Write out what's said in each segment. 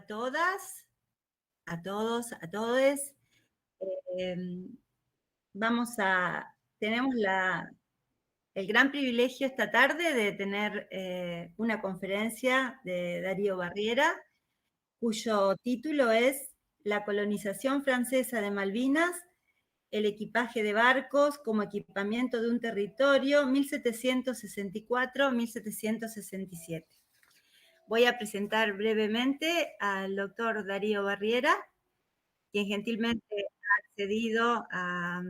a todas, a todos, a todes. Tenemos el gran privilegio esta tarde de tener una conferencia de Darío Barriera, cuyo título es La colonización francesa de Malvinas, el equipaje de barcos como equipamiento de un territorio 1764-1767. Voy a presentar brevemente al doctor Darío Barriera, quien gentilmente ha accedido a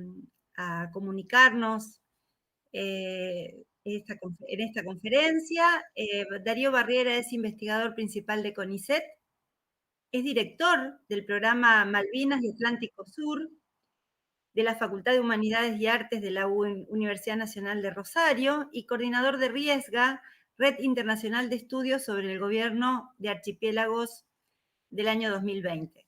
comunicarnos en esta conferencia. Darío Barriera es investigador principal de CONICET, es director del programa Malvinas y Atlántico Sur de la Facultad de Humanidades y Artes de la Universidad Nacional de Rosario y coordinador de RIESGA, Red Internacional de Estudios sobre el Gobierno de Archipiélagos del año 2020.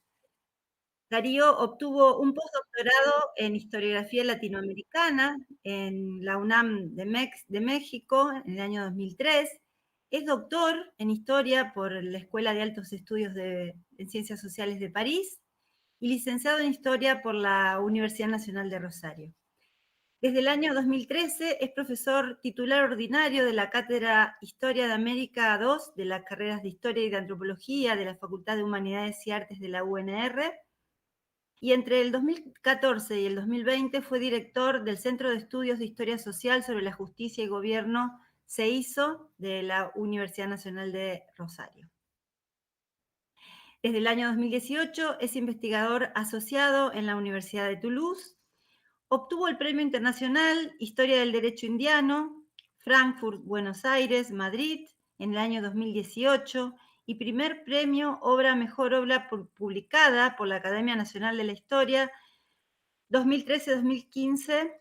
Darío obtuvo un postdoctorado en historiografía latinoamericana en la UNAM de México en el año 2003. Es doctor en historia por la Escuela de Altos Estudios en Ciencias Sociales de París y licenciado en historia por la Universidad Nacional de Rosario. Desde el año 2013 es profesor titular ordinario de la Cátedra Historia de América II de las carreras de Historia y de Antropología de la Facultad de Humanidades y Artes de la UNR, y entre el 2014 y el 2020 fue director del Centro de Estudios de Historia Social sobre la Justicia y Gobierno CEISO de la Universidad Nacional de Rosario. Desde el año 2018 es investigador asociado en la Universidad de Toulouse. Obtuvo el Premio Internacional Historia del Derecho Indiano, Frankfurt, Buenos Aires, Madrid, en el año 2018, y primer premio Mejor Obra publicada por la Academia Nacional de la Historia 2013-2015.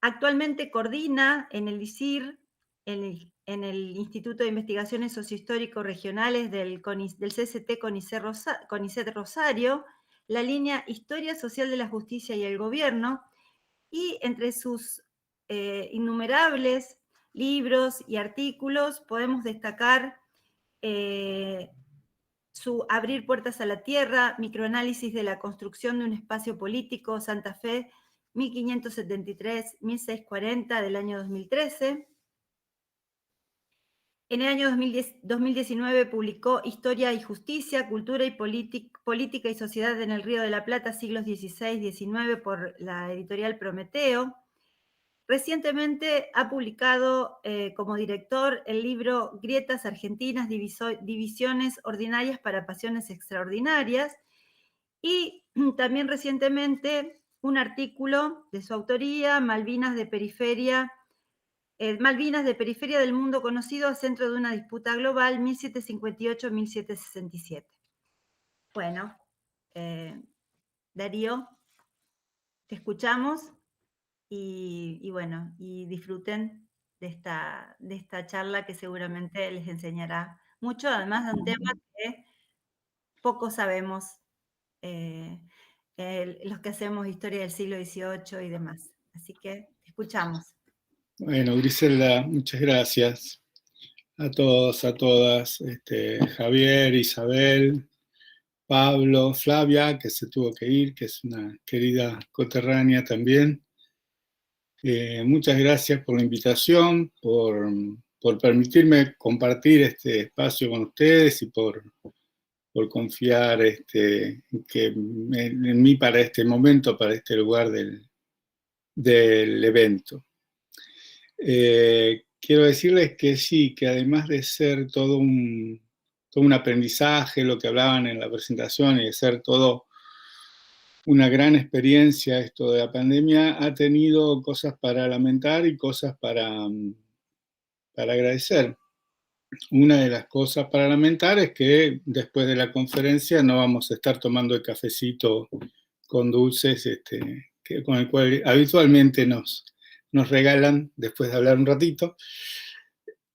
Actualmente coordina en el ISIR, en el Instituto de Investigaciones Sociohistóricos Regionales del CCT CONICET Rosario, la línea Historia Social de la Justicia y el Gobierno, y entre sus innumerables libros y artículos podemos destacar su Abrir Puertas a la Tierra, Microanálisis de la Construcción de un Espacio Político, Santa Fe, 1573-1640, del año 2013. En el año 2019 publicó Historia y Justicia, Cultura y Política y Sociedad en el Río de la Plata, siglos XVI-XIX, por la editorial Prometeo. Recientemente ha publicado como director el libro Grietas Argentinas, Divisiones Ordinarias para Pasiones Extraordinarias, y también recientemente un artículo de su autoría, Malvinas de Periferia del Mundo Conocido a Centro de una Disputa Global, 1758-1767. Bueno, Darío, te escuchamos. Y bueno, y disfruten de esta charla que seguramente les enseñará mucho, además de un tema que poco sabemos los que hacemos historia del siglo XVIII y demás. Así que te escuchamos. Bueno, Griselda, muchas gracias a todos, a todas, Javier, Isabel, Pablo, Flavia, que se tuvo que ir, que es una querida coterránea también. Muchas gracias por la invitación, por permitirme compartir este espacio con ustedes y por confiar en mí para este momento, para este lugar del evento. Quiero decirles que sí, que además de ser todo un aprendizaje, lo que hablaban en la presentación, y de ser todo una gran experiencia esto de la pandemia, ha tenido cosas para lamentar y cosas para agradecer. Una de las cosas para lamentar es que después de la conferencia no vamos a estar tomando el cafecito con dulces con el cual habitualmente nos regalan después de hablar un ratito.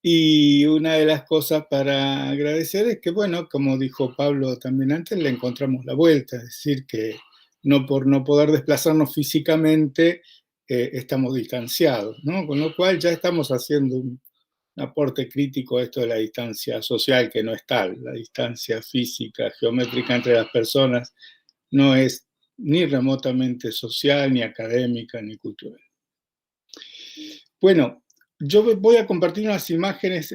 Y una de las cosas para agradecer es que, bueno, como dijo Pablo también antes, le encontramos la vuelta, es decir, que no por no poder desplazarnos físicamente estamos distanciados, ¿no? Con lo cual ya estamos haciendo aporte crítico a esto de la distancia social, que no es tal. La distancia física, geométrica entre las personas no es ni remotamente social, ni académica, ni cultural. Bueno, yo voy a compartir unas imágenes,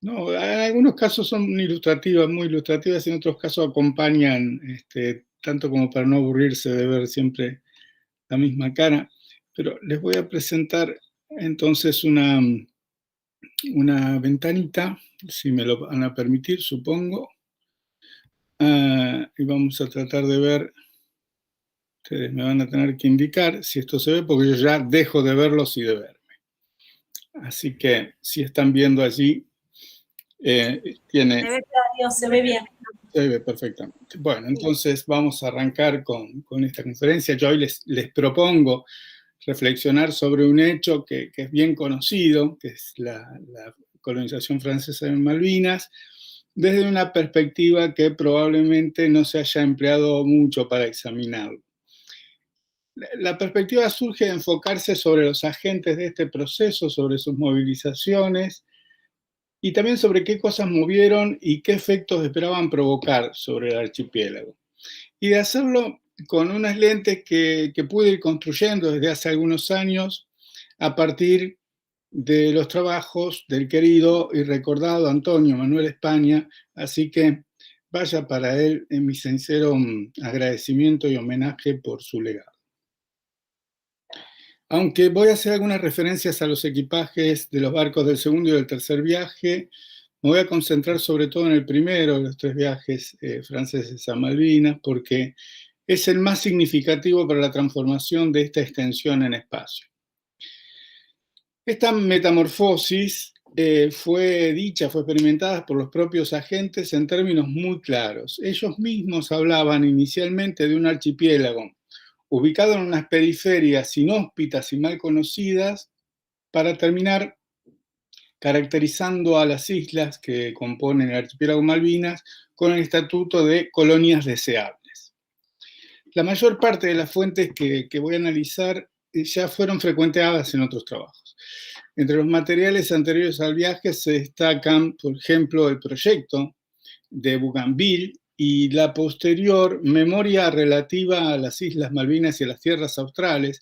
no, en algunos casos son ilustrativas, muy ilustrativas, y en otros casos acompañan, tanto como para no aburrirse de ver siempre la misma cara. Pero les voy a presentar entonces una ventanita, si me lo van a permitir, supongo. Y vamos a tratar de ver, ustedes me van a tener que indicar si esto se ve, porque yo ya dejo de verlos y de verme. Así que si están viendo allí, tiene... Se ve, Claudio, se ve bien. Se ve perfectamente. Bueno, entonces vamos a arrancar con esta conferencia. Yo hoy les propongo reflexionar sobre un hecho que es bien conocido, que es la colonización francesa en Malvinas, desde una perspectiva que probablemente no se haya empleado mucho para examinarlo. La perspectiva surge de enfocarse sobre los agentes de este proceso, sobre sus movilizaciones, y también sobre qué cosas movieron y qué efectos esperaban provocar sobre el archipiélago. Y de hacerlo con unas lentes que pude ir construyendo desde hace algunos años a partir de los trabajos del querido y recordado Antonio Manuel España, así que vaya para él en mi sincero agradecimiento y homenaje por su legado. Aunque voy a hacer algunas referencias a los equipajes de los barcos del segundo y del tercer viaje, me voy a concentrar sobre todo en el primero de los tres viajes franceses a Malvinas, porque es el más significativo para la transformación de esta extensión en espacio. Esta metamorfosis fue experimentada por los propios agentes en términos muy claros. Ellos mismos hablaban inicialmente de un archipiélago ubicado en unas periferias inhóspitas y mal conocidas, para terminar caracterizando a las islas que componen el archipiélago Malvinas con el estatuto de colonias deseables. La mayor parte de las fuentes que voy a analizar ya fueron frecuentadas en otros trabajos. Entre los materiales anteriores al viaje se destacan, por ejemplo, el proyecto de Bougainville y la posterior memoria relativa a las Islas Malvinas y a las tierras australes,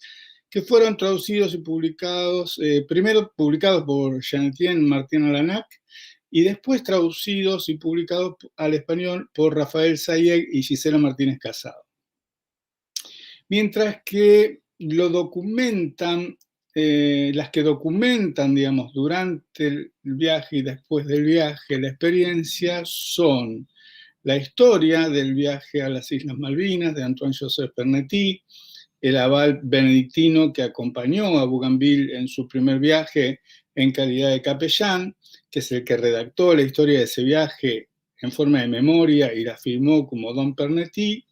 que fueron traducidos y publicados, primero publicados por Jean-Étienne Martín Alanac, y después traducidos y publicados al español por Rafael Sayeg y Gisela Martínez Casado. Mientras que lo documentan, las que documentan, digamos, durante el viaje y después del viaje, la experiencia, son la historia del viaje a las Islas Malvinas de Antoine-Joseph Pernetti, el aval benedictino que acompañó a Bougainville en su primer viaje en calidad de capellán, que es el que redactó la historia de ese viaje en forma de memoria y la firmó como Don Pernetti,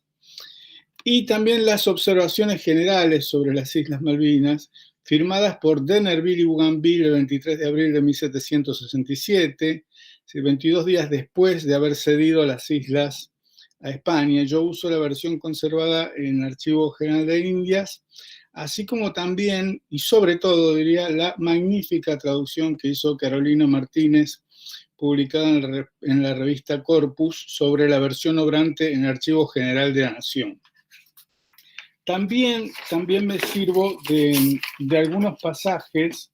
y también las observaciones generales sobre las Islas Malvinas, firmadas por Dennerville y Bougainville el 23 de abril de 1767, 22 días después de haber cedido las islas a España. Yo uso la versión conservada en el Archivo General de Indias, así como también, y sobre todo diría, la magnífica traducción que hizo Carolina Martínez, publicada en la revista Corpus, sobre la versión obrante en el Archivo General de la Nación. También me sirvo de algunos pasajes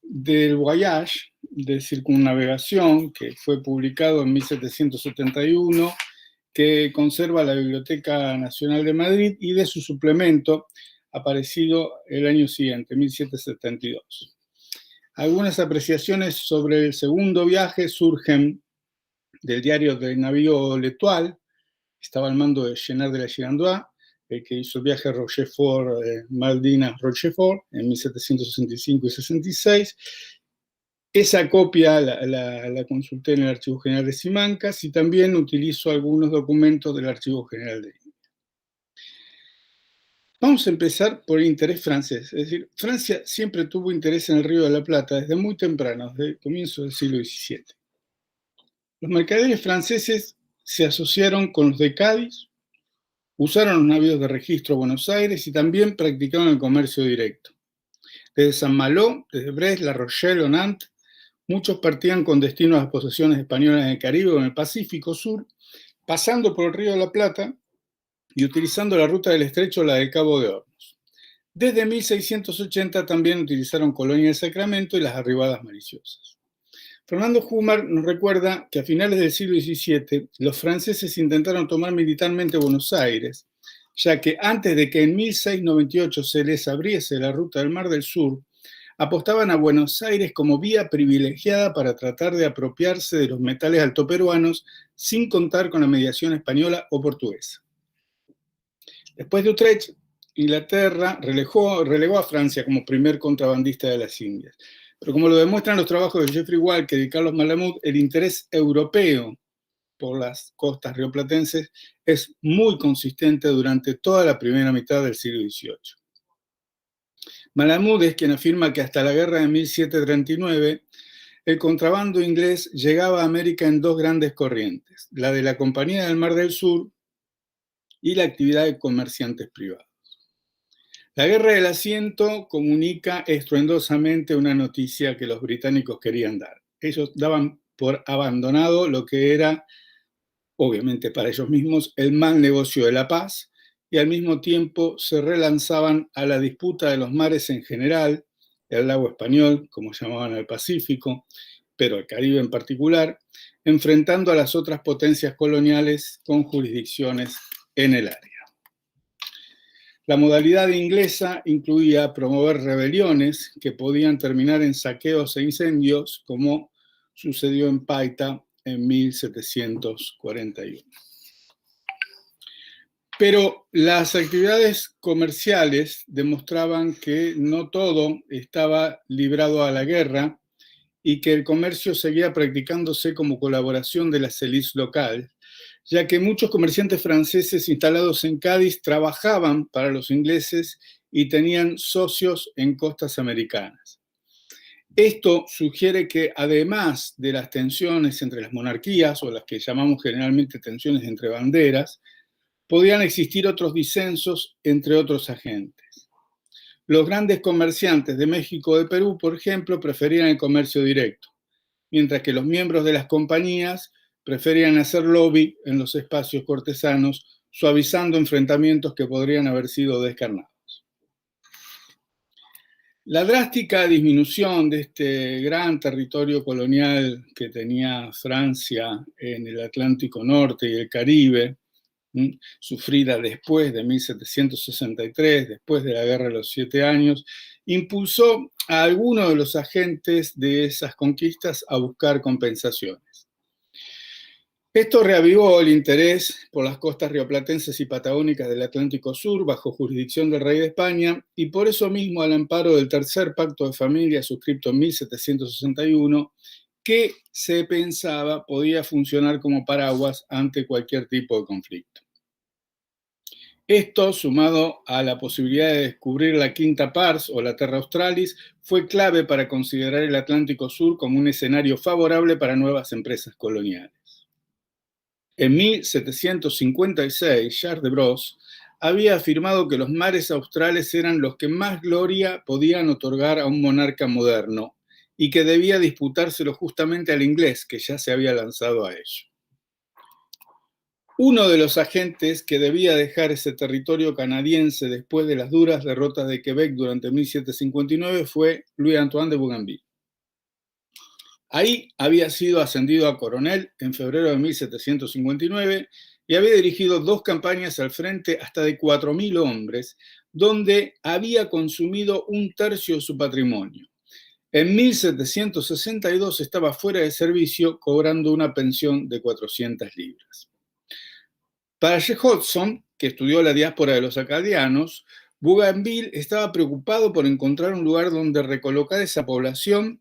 del Voyage, de circunnavegación, que fue publicado en 1771, que conserva la Biblioteca Nacional de Madrid, y de su suplemento, aparecido el año siguiente, 1772. Algunas apreciaciones sobre el segundo viaje surgen del diario del navío L'Étoile, que estaba al mando de Chenard de la Girandois, el que hizo el viaje a Rochefort, Malvinas-Rochefort, en 1765 y 66. Esa copia la consulté en el Archivo General de Simancas, y también utilizo algunos documentos del Archivo General de India. Vamos a empezar por el interés francés. Es decir, Francia siempre tuvo interés en el Río de la Plata desde muy temprano, desde el comienzo del siglo XVII. Los mercaderes franceses se asociaron con los de Cádiz, usaron los navíos de registro a Buenos Aires y también practicaron el comercio directo. Desde Saint-Malo, desde Brest, La Rochelle o Nantes, Muchos partían con destino a las posesiones españolas en el Caribe o en el Pacífico Sur, pasando por el Río de la Plata y utilizando la ruta del Estrecho o la del Cabo de Hornos. Desde 1680 también utilizaron Colonia del Sacramento y las arribadas maliciosas. Fernando Hummar nos recuerda que a finales del siglo XVII los franceses intentaron tomar militarmente Buenos Aires, ya que antes de que en 1698 se les abriese la ruta del Mar del Sur, apostaban a Buenos Aires como vía privilegiada para tratar de apropiarse de los metales altoperuanos sin contar con la mediación española o portuguesa. Después de Utrecht, Inglaterra relegó a Francia como primer contrabandista de las Indias. Pero como lo demuestran los trabajos de Jeffrey Walker y Carlos Malamud, el interés europeo por las costas rioplatenses es muy consistente durante toda la primera mitad del siglo XVIII. Malamud es quien afirma que hasta la guerra de 1739 el contrabando inglés llegaba a América en dos grandes corrientes, la de la Compañía del Mar del Sur y la actividad de comerciantes privados. La Guerra del Asiento comunica estruendosamente una noticia que los británicos querían dar. Ellos daban por abandonado lo que era, obviamente para ellos mismos, el mal negocio de la paz, y al mismo tiempo se relanzaban a la disputa de los mares en general, el lago español, como llamaban al Pacífico, pero el Caribe en particular, enfrentando a las otras potencias coloniales con jurisdicciones en el área. La modalidad inglesa incluía promover rebeliones que podían terminar en saqueos e incendios, como sucedió en Paita en 1741. Pero las actividades comerciales demostraban que no todo estaba librado a la guerra y que el comercio seguía practicándose como colaboración de las élites locales, ya que muchos comerciantes franceses instalados en Cádiz trabajaban para los ingleses y tenían socios en costas americanas. Esto sugiere que además de las tensiones entre las monarquías, o las que llamamos generalmente tensiones entre banderas, podían existir otros disensos entre otros agentes. Los grandes comerciantes de México o de Perú, por ejemplo, preferían el comercio directo, mientras que los miembros de las compañías preferían hacer lobby en los espacios cortesanos, suavizando enfrentamientos que podrían haber sido descarnados. La drástica disminución de este gran territorio colonial que tenía Francia en el Atlántico Norte y el Caribe, sufrida después de 1763, después de la Guerra de los 7 años, impulsó a algunos de los agentes de esas conquistas a buscar compensaciones. Esto reavivó el interés por las costas rioplatenses y patagónicas del Atlántico Sur bajo jurisdicción del rey de España, y por eso mismo al amparo del tercer pacto de familia suscrito en 1761, que se pensaba podía funcionar como paraguas ante cualquier tipo de conflicto. Esto, sumado a la posibilidad de descubrir la Quinta Pars o la Terra Australis, fue clave para considerar el Atlántico Sur como un escenario favorable para nuevas empresas coloniales. En 1756, Charles de Bros había afirmado que los mares australes eran los que más gloria podían otorgar a un monarca moderno y que debía disputárselo justamente al inglés, que ya se había lanzado a ello. Uno de los agentes que debía dejar ese territorio canadiense después de las duras derrotas de Quebec durante 1759 fue Louis-Antoine de Bougainville. Ahí había sido ascendido a coronel en febrero de 1759 y había dirigido 2 campañas al frente hasta de 4.000 hombres, donde había consumido 1/3 de su patrimonio. En 1762 estaba fuera de servicio cobrando una pensión de 400 libras. Para J. Hodgson, que estudió la diáspora de los acadianos, Bougainville estaba preocupado por encontrar un lugar donde recolocar esa población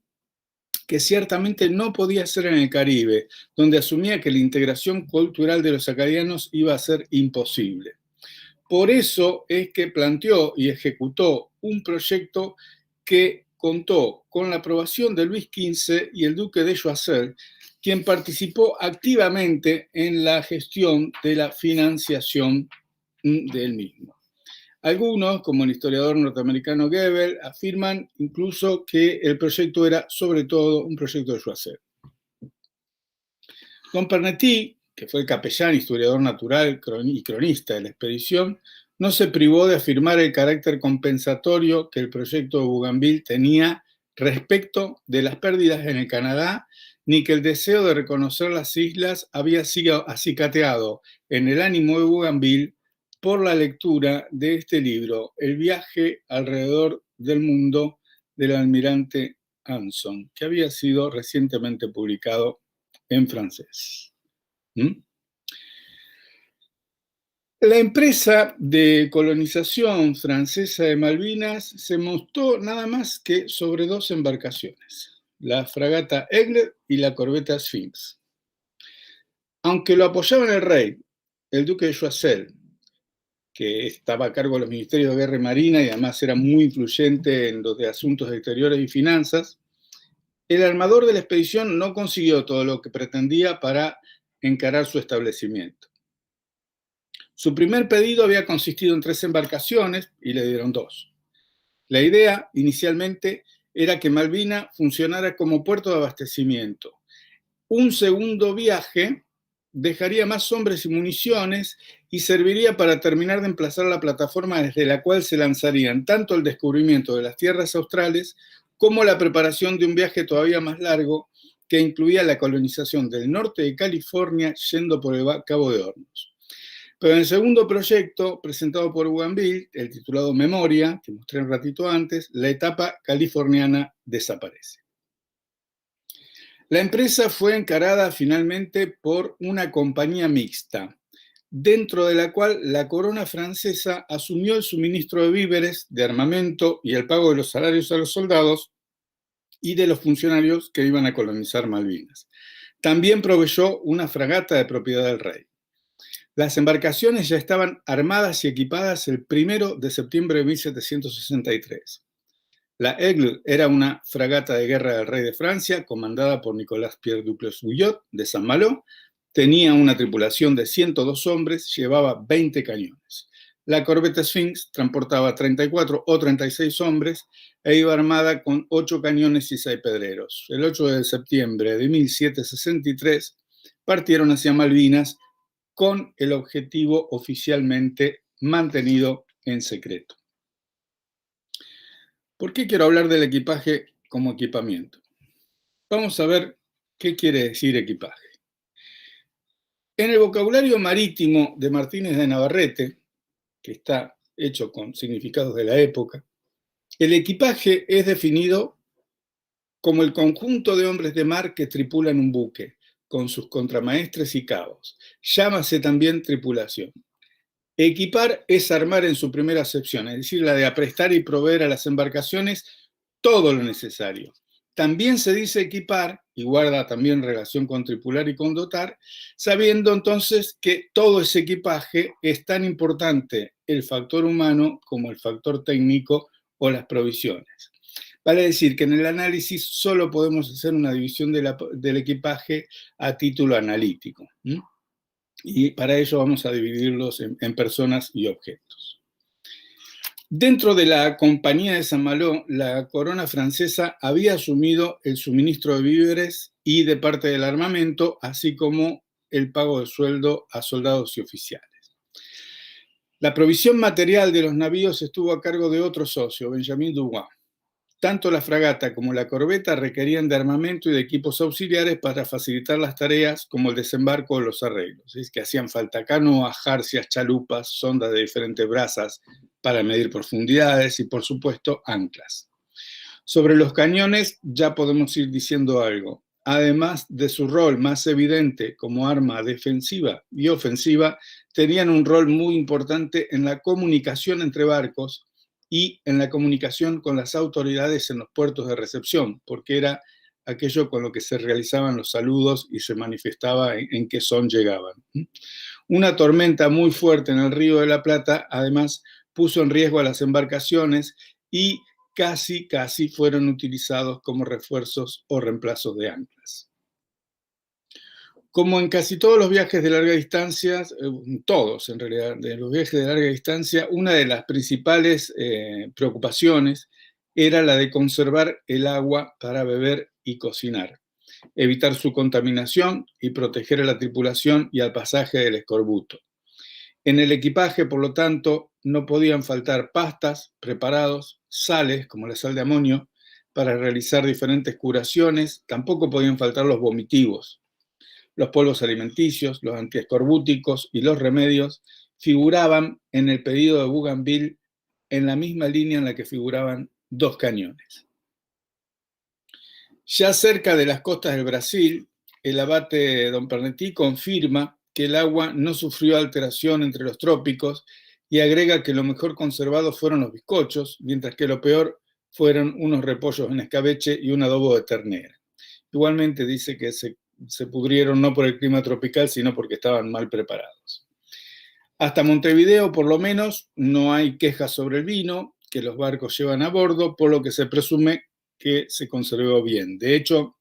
que ciertamente no podía ser en el Caribe, donde asumía que la integración cultural de los acadianos iba a ser imposible. Por eso es que planteó y ejecutó un proyecto que contó con la aprobación de Luis XV y el duque de Choiseul, quien participó activamente en la gestión de la financiación del mismo. Algunos, como el historiador norteamericano Goebbels, afirman incluso que el proyecto era sobre todo un proyecto de Choiseul. Don Pernetti, que fue el capellán, historiador natural y cronista de la expedición, no se privó de afirmar el carácter compensatorio que el proyecto de Bougainville tenía respecto de las pérdidas en el Canadá, ni que el deseo de reconocer las islas había sido acicateado en el ánimo de Bougainville por la lectura de este libro, El viaje alrededor del mundo del almirante Anson, que había sido recientemente publicado en francés. La empresa de colonización francesa de Malvinas se montó nada más que sobre dos embarcaciones, la fragata Aigle y la corbeta Sphinx. Aunque lo apoyaban el rey, el duque de Choiseul, que estaba a cargo de los ministerios de Guerra y Marina y además era muy influyente en los de asuntos exteriores y finanzas, el armador de la expedición no consiguió todo lo que pretendía para encarar su establecimiento. Su primer pedido había consistido en 3 embarcaciones y le dieron 2. La idea inicialmente era que Malvina funcionara como puerto de abastecimiento. Un segundo viaje dejaría más hombres y municiones y serviría para terminar de emplazar la plataforma desde la cual se lanzarían tanto el descubrimiento de las tierras australes como la preparación de un viaje todavía más largo que incluía la colonización del norte de California yendo por el Cabo de Hornos. Pero en el segundo proyecto, presentado por Bougainville, el titulado Memoria, que mostré un ratito antes, la etapa californiana desaparece. La empresa fue encarada finalmente por una compañía mixta, dentro de la cual la corona francesa asumió el suministro de víveres, de armamento y el pago de los salarios a los soldados y de los funcionarios que iban a colonizar Malvinas. También proveyó una fragata de propiedad del rey. Las embarcaciones ya estaban armadas y equipadas el 1 de septiembre de 1763. La Aigle era una fragata de guerra del rey de Francia, comandada por Nicolas Pierre Duclos-Guyot de Saint-Malo. Tenía una tripulación de 102 hombres, llevaba 20 cañones. La corbeta Sphinx transportaba 34 o 36 hombres e iba armada con 8 cañones y 6 pedreros. El 8 de septiembre de 1763 partieron hacia Malvinas con el objetivo oficialmente mantenido en secreto. ¿Por qué quiero hablar del equipaje como equipamiento? Vamos a ver qué quiere decir equipaje. En el vocabulario marítimo de Martínez de Navarrete, que está hecho con significados de la época, el equipaje es definido como el conjunto de hombres de mar que tripulan un buque, con sus contramaestres y cabos. Llámase también tripulación. Equipar es armar en su primera acepción, es decir, la de aprestar y proveer a las embarcaciones todo lo necesario. También se dice equipar, y guarda también relación con tripular y con dotar, sabiendo entonces que todo ese equipaje es tan importante el factor humano como el factor técnico o las provisiones. Vale decir que en el análisis solo podemos hacer una división del equipaje a título analítico. Y para ello vamos a dividirlos en personas y objetos. Dentro de la Compañía de Saint-Malo, la corona francesa había asumido el suministro de víveres y de parte del armamento, así como el pago de sueldo a soldados y oficiales. La provisión material de los navíos estuvo a cargo de otro socio, Benjamin Dubois. Tanto la fragata como la corbeta requerían de armamento y de equipos auxiliares para facilitar las tareas como el desembarco o los arreglos. Es que hacían falta canoas, jarcias, chalupas, sondas de diferentes brazas para medir profundidades y, por supuesto, anclas. Sobre los cañones ya podemos ir diciendo algo. Además de su rol más evidente como arma defensiva y ofensiva, tenían un rol muy importante en la comunicación entre barcos y en la comunicación con las autoridades en los puertos de recepción, porque era aquello con lo que se realizaban los saludos y se manifestaba en qué son llegaban. Una tormenta muy fuerte en el Río de la Plata, además, puso en riesgo a las embarcaciones y casi fueron utilizados como refuerzos o reemplazos de anclas. Como en casi todos los viajes de larga distancia, todos en realidad, de los viajes de larga distancia, una de las principales preocupaciones era la de conservar el agua para beber y cocinar, evitar su contaminación y proteger a la tripulación y al pasaje del escorbuto. En el equipaje, por lo tanto, no podían faltar pastas, preparados, sales, como la sal de amonio, para realizar diferentes curaciones, tampoco podían faltar los vomitivos. Los polvos alimenticios, los antiescorbúticos y los remedios figuraban en el pedido de Bougainville en la misma línea en la que figuraban 2 cañones. Ya cerca de las costas del Brasil, el abate Don Pernetty confirma que el agua no sufrió alteración entre los trópicos y agrega que lo mejor conservado fueron los bizcochos, mientras que lo peor fueron unos repollos en escabeche y un adobo de ternera. Igualmente dice que se pudrieron no por el clima tropical, sino porque estaban mal preparados. Hasta Montevideo, por lo menos, no hay quejas sobre el vino que los barcos llevan a bordo, por lo que se presume que se conservó bien. De hecho,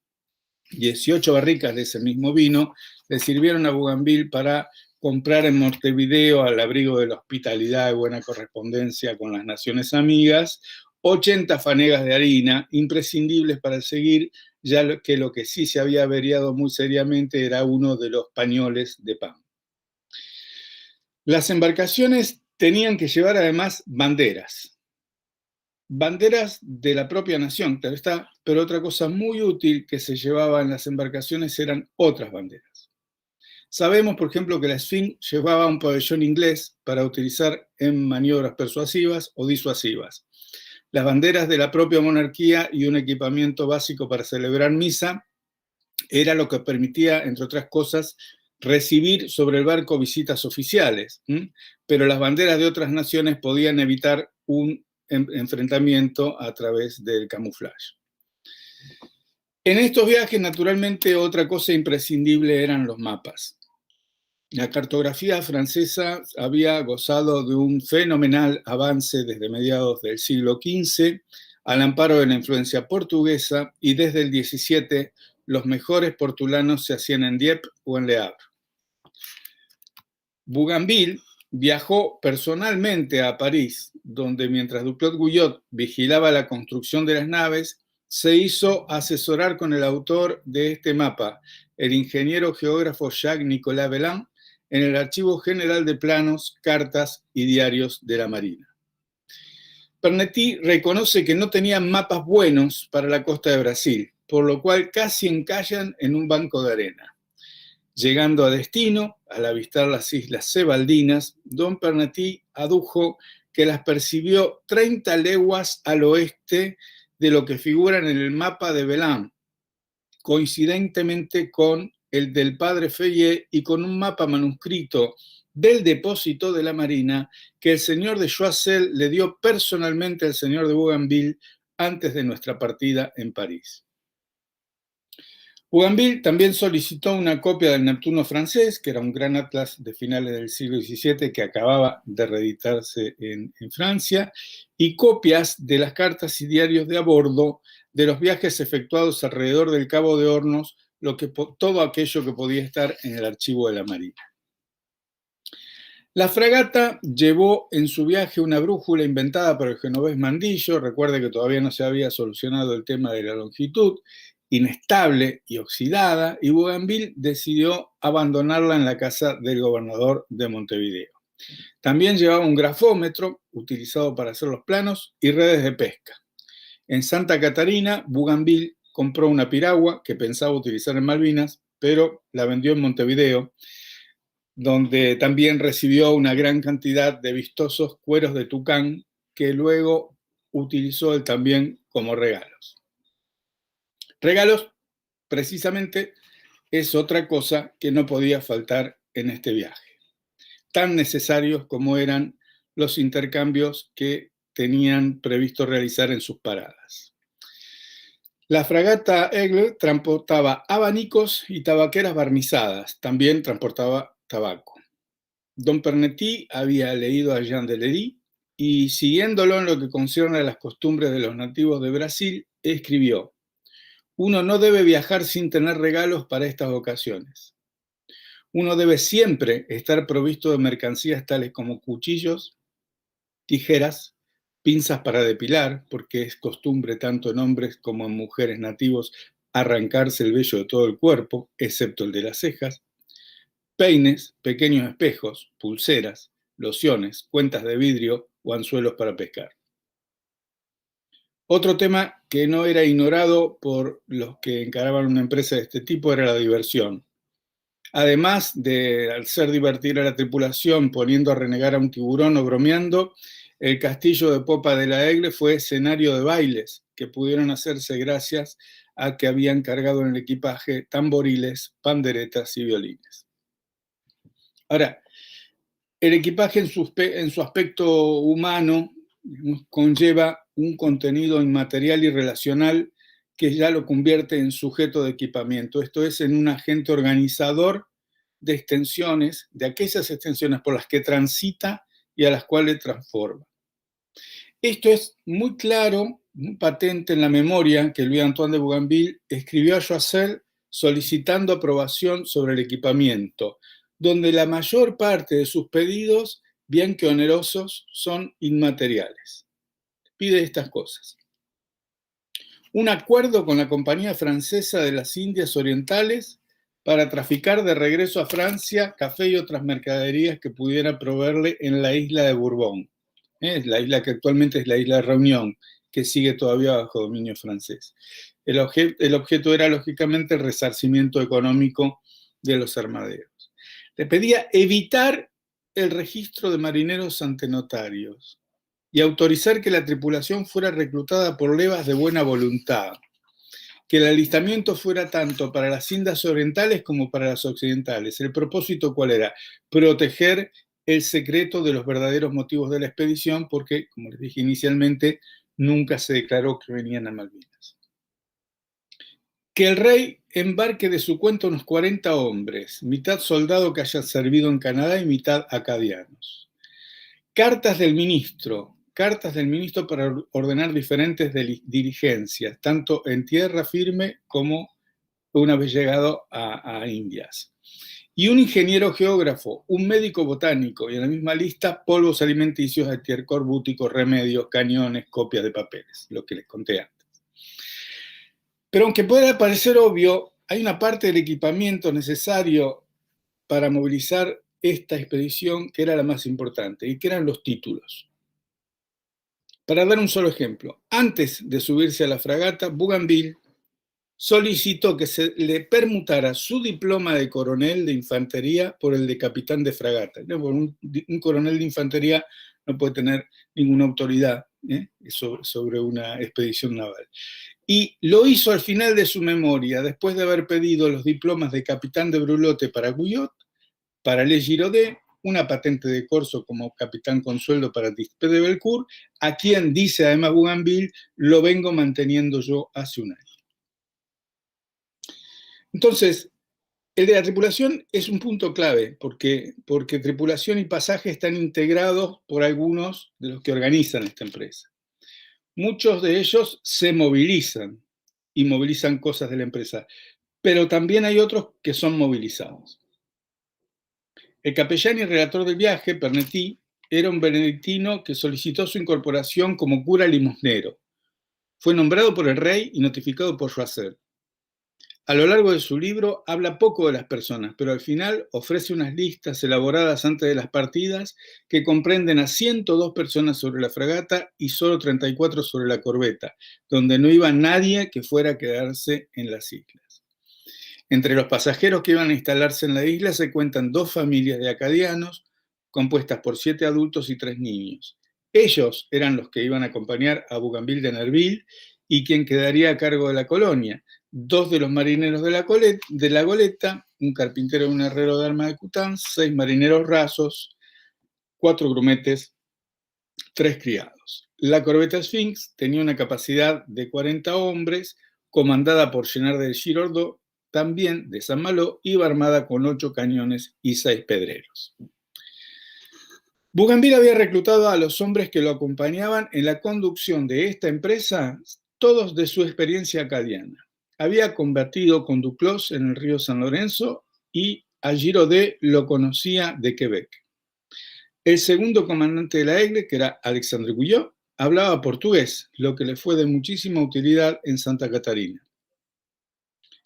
18 barricas de ese mismo vino le sirvieron a Bougainville para comprar en Montevideo, al abrigo de la hospitalidad y buena correspondencia con las naciones amigas, 80 fanegas de harina, imprescindibles para seguir, ya que lo que sí se había averiado muy seriamente era uno de los pañoles de pan. Las embarcaciones tenían que llevar además banderas de la propia nación, pero otra cosa muy útil que se llevaba en las embarcaciones eran otras banderas. Sabemos, por ejemplo, que la Sphinx llevaba un pabellón inglés para utilizar en maniobras persuasivas o disuasivas. Las banderas de la propia monarquía y un equipamiento básico para celebrar misa era lo que permitía, entre otras cosas, recibir sobre el barco visitas oficiales, pero las banderas de otras naciones podían evitar un enfrentamiento a través del camuflaje. En estos viajes, naturalmente, otra cosa imprescindible eran los mapas. La cartografía francesa había gozado de un fenomenal avance desde mediados del siglo XV, al amparo de la influencia portuguesa, y desde el XVII los mejores portulanos se hacían en Dieppe o en Le Havre. Bougainville viajó personalmente a París, donde mientras Duclos-Guyot vigilaba la construcción de las naves, se hizo asesorar con el autor de este mapa, el ingeniero geógrafo Jacques-Nicolas Belin, en el Archivo General de Planos, Cartas y Diarios de la Marina. Pernetty reconoce que no tenían mapas buenos para la costa de Brasil, por lo cual casi encallan en un banco de arena. Llegando a destino, al avistar las islas Cebaldinas, Don Pernetty adujo que las percibió 30 leguas al oeste de lo que figura en el mapa de Belin, coincidentemente con el del padre Feuillet y con un mapa manuscrito del depósito de la Marina que el señor de Choiseul le dio personalmente al señor de Bougainville antes de nuestra partida en París. Bougainville también solicitó una copia del Neptuno francés, que era un gran atlas de finales del siglo XVII que acababa de reeditarse en Francia, y copias de las cartas y diarios de a bordo de los viajes efectuados alrededor del Cabo de Hornos, todo aquello que podía estar en el archivo de la Marina. La fragata llevó en su viaje una brújula inventada por el genovés Mandillo. Recuerde que todavía no se había solucionado el tema de la longitud, inestable y oxidada, y Bougainville decidió abandonarla en la casa del gobernador de Montevideo. También llevaba un grafómetro utilizado para hacer los planos y redes de pesca. En Santa Catarina, Bougainville compró una piragua que pensaba utilizar en Malvinas, pero la vendió en Montevideo, donde también recibió una gran cantidad de vistosos cueros de tucán que luego utilizó él también como regalos. Regalos, precisamente, es otra cosa que no podía faltar en este viaje, tan necesarios como eran los intercambios que tenían previsto realizar en sus paradas. La fragata Aigle transportaba abanicos y tabaqueras barnizadas, también transportaba tabaco. Don Pernetty había leído a Jean Delery y, siguiéndolo en lo que concierne a las costumbres de los nativos de Brasil, escribió: uno no debe viajar sin tener regalos para estas ocasiones. Uno debe siempre estar provisto de mercancías tales como cuchillos, tijeras, pinzas para depilar, porque es costumbre tanto en hombres como en mujeres nativos arrancarse el vello de todo el cuerpo, excepto el de las cejas, peines, pequeños espejos, pulseras, lociones, cuentas de vidrio o anzuelos para pescar. Otro tema que no era ignorado por los que encaraban una empresa de este tipo era la diversión. Además de hacer divertir a la tripulación poniendo a renegar a un tiburón o bromeando, el castillo de popa de la Aigle fue escenario de bailes que pudieron hacerse gracias a que habían cargado en el equipaje tamboriles, panderetas y violines. Ahora, el equipaje en su aspecto humano conlleva un contenido inmaterial y relacional que ya lo convierte en sujeto de equipamiento, esto es, en un agente organizador de extensiones, de aquellas extensiones por las que transita y a las cuales transforma. Esto es muy claro, muy patente en la memoria que Louis-Antoine de Bougainville escribió a Choiseul solicitando aprobación sobre el equipamiento, donde la mayor parte de sus pedidos, bien que onerosos, son inmateriales. Pide estas cosas: un acuerdo con la Compañía Francesa de las Indias Orientales para traficar de regreso a Francia café y otras mercaderías que pudiera proveerle en la isla de Bourbon. Es la isla que actualmente es la isla de Reunión, que sigue todavía bajo dominio francés. El objeto era, lógicamente, el resarcimiento económico de los armaderos. Le pedía evitar el registro de marineros ante notarios y autorizar que la tripulación fuera reclutada por levas de buena voluntad, que el alistamiento fuera tanto para las Indias orientales como para las occidentales. ¿El propósito cuál era? Proteger el secreto de los verdaderos motivos de la expedición, porque, como les dije inicialmente, nunca se declaró que venían a Malvinas. Que el rey embarque de su cuenta unos 40 hombres, mitad soldado que hayan servido en Canadá y mitad acadianos. Cartas del ministro para ordenar diferentes diligencias, tanto en tierra firme como una vez llegado a Indias. Y un ingeniero geógrafo, un médico botánico y en la misma lista polvos alimenticios, estiércol bútico, remedios, cañones, copias de papeles, lo que les conté antes. Pero aunque pueda parecer obvio, hay una parte del equipamiento necesario para movilizar esta expedición que era la más importante y que eran los títulos. Para dar un solo ejemplo, antes de subirse a la fragata, Bougainville solicitó que se le permutara su diploma de coronel de infantería por el de capitán de fragata. Un coronel de infantería no puede tener ninguna autoridad sobre una expedición naval. Y lo hizo al final de su memoria, después de haber pedido los diplomas de capitán de brulote para Guyot, para Le Giraudet, una patente de corso como capitán con sueldo para Dispé de Belcourt, a quien dice además Bougainville, lo vengo manteniendo yo hace un año. Entonces, el de la tripulación es un punto clave, porque tripulación y pasaje están integrados por algunos de los que organizan esta empresa. Muchos de ellos se movilizan y movilizan cosas de la empresa, pero también hay otros que son movilizados. El capellán y relator del viaje, Pernetti, era un benedictino que solicitó su incorporación como cura limosnero. Fue nombrado por el rey y notificado por Choiseul. A lo largo de su libro habla poco de las personas, pero al final ofrece unas listas elaboradas antes de las partidas que comprenden a 102 personas sobre la fragata y solo 34 sobre la corbeta, donde no iba nadie que fuera a quedarse en las islas. Entre los pasajeros que iban a instalarse en la isla se cuentan 2 familias de acadianos, compuestas por 7 adultos y 3 niños. Ellos eran los que iban a acompañar a Bougainville de Nerville y quien quedaría a cargo de la colonia. 2 de los marineros de la goleta, un carpintero y un herrero de armas de Coutances, 6 marineros rasos, 4 grumetes, 3 criados. La corbeta Sphinx tenía una capacidad de 40 hombres, comandada por Chenard de Girardot, también de Saint-Malo, iba armada con 8 cañones y 6 pedreros. Bougainville había reclutado a los hombres que lo acompañaban en la conducción de esta empresa, todos de su experiencia acadiana. Había combatido con Duclos en el río San Lorenzo y a Giraudet lo conocía de Quebec. El segundo comandante de la Aigle, que era Alexandre Guyot, hablaba portugués, lo que le fue de muchísima utilidad en Santa Catarina.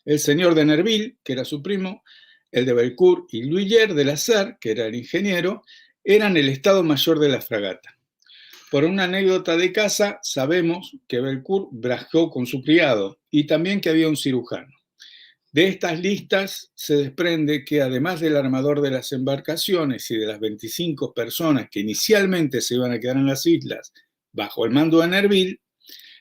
El señor de Nerville, que era su primo, el de Belcourt y L'Huillier de la Serre, que era el ingeniero, eran el estado mayor de la fragata. Por una anécdota de casa, sabemos que Belcourt viajó con su criado y también que había un cirujano. De estas listas se desprende que además del armador de las embarcaciones y de las 25 personas que inicialmente se iban a quedar en las islas bajo el mando de Nerville,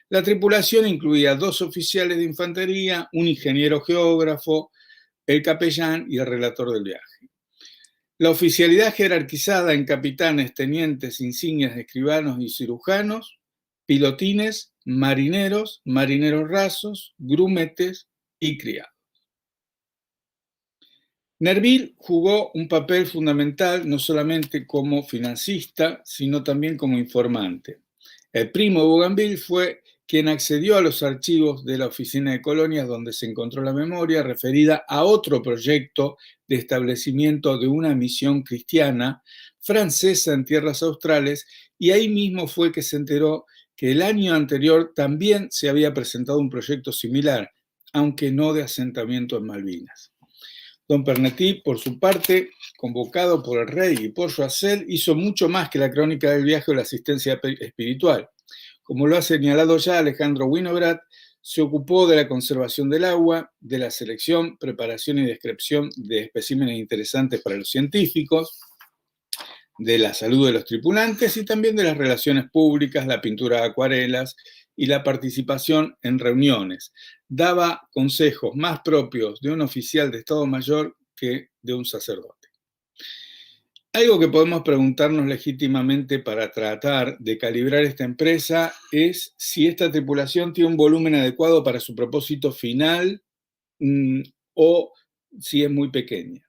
la tripulación incluía 2 oficiales de infantería, un ingeniero geógrafo, el capellán y el relator del viaje. La oficialidad jerarquizada en capitanes, tenientes, insignias, escribanos y cirujanos, pilotines, marineros, marineros rasos, grumetes y criados. Nerville jugó un papel fundamental no solamente como financista, sino también como informante. El primo de Bougainville fue quien accedió a los archivos de la Oficina de Colonias donde se encontró la memoria referida a otro proyecto de establecimiento de una misión cristiana francesa en tierras australes, y ahí mismo fue que se enteró que el año anterior también se había presentado un proyecto similar, aunque no de asentamiento en Malvinas. Don Pernetti, por su parte, convocado por el rey y por Choiseul, hizo mucho más que la crónica del viaje o la asistencia espiritual. Como lo ha señalado ya Alejandro Winograd, se ocupó de la conservación del agua, de la selección, preparación y descripción de especímenes interesantes para los científicos, de la salud de los tripulantes y también de las relaciones públicas, la pintura de acuarelas y la participación en reuniones. Daba consejos más propios de un oficial de Estado Mayor que de un sacerdote. Algo que podemos preguntarnos legítimamente para tratar de calibrar esta empresa es si esta tripulación tiene un volumen adecuado para su propósito final o si es muy pequeña.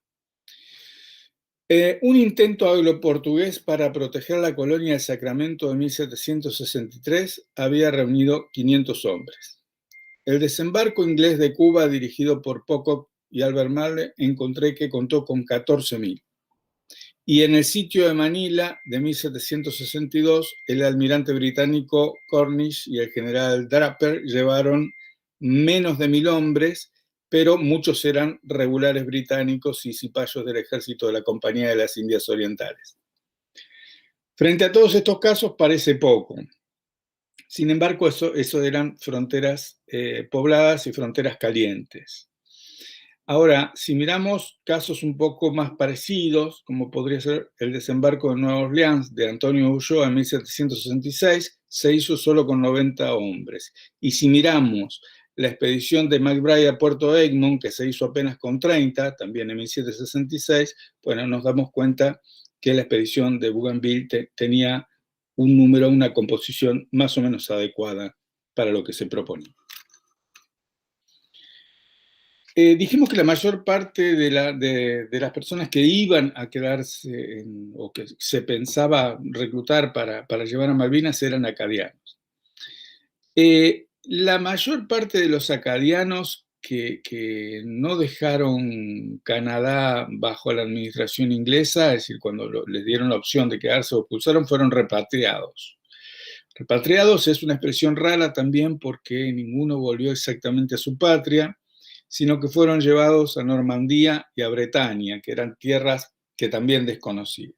Un intento anglo-portugués para proteger la colonia de Sacramento de 1763 había reunido 500 hombres. El desembarco inglés de Cuba, dirigido por Pocock y Albert Marle, encontré que contó con 14.000. Y en el sitio de Manila de 1762, el almirante británico Cornish y el general Draper llevaron menos de 1.000 hombres, pero muchos eran regulares británicos y cipayos del ejército de la Compañía de las Indias Orientales. Frente a todos estos casos parece poco. Sin embargo, eso eran fronteras pobladas y fronteras calientes. Ahora, si miramos casos un poco más parecidos, como podría ser el desembarco de Nueva Orleans de Antonio Ulloa en 1766, se hizo solo con 90 hombres. Y si miramos la expedición de McBride a Puerto Egmont, que se hizo apenas con 30, también en 1766, bueno, nos damos cuenta que la expedición de Bougainville tenía un número, una composición más o menos adecuada para lo que se proponía. Dijimos que la mayor parte de las personas que iban a quedarse o que se pensaba reclutar para llevar a Malvinas eran acadianos. La mayor parte de los acadianos que no dejaron Canadá bajo la administración inglesa, es decir, cuando les dieron la opción de quedarse o expulsaron, fueron repatriados. Repatriados es una expresión rara también porque ninguno volvió exactamente a su patria, sino que fueron llevados a Normandía y a Bretaña, que eran tierras que también desconocían.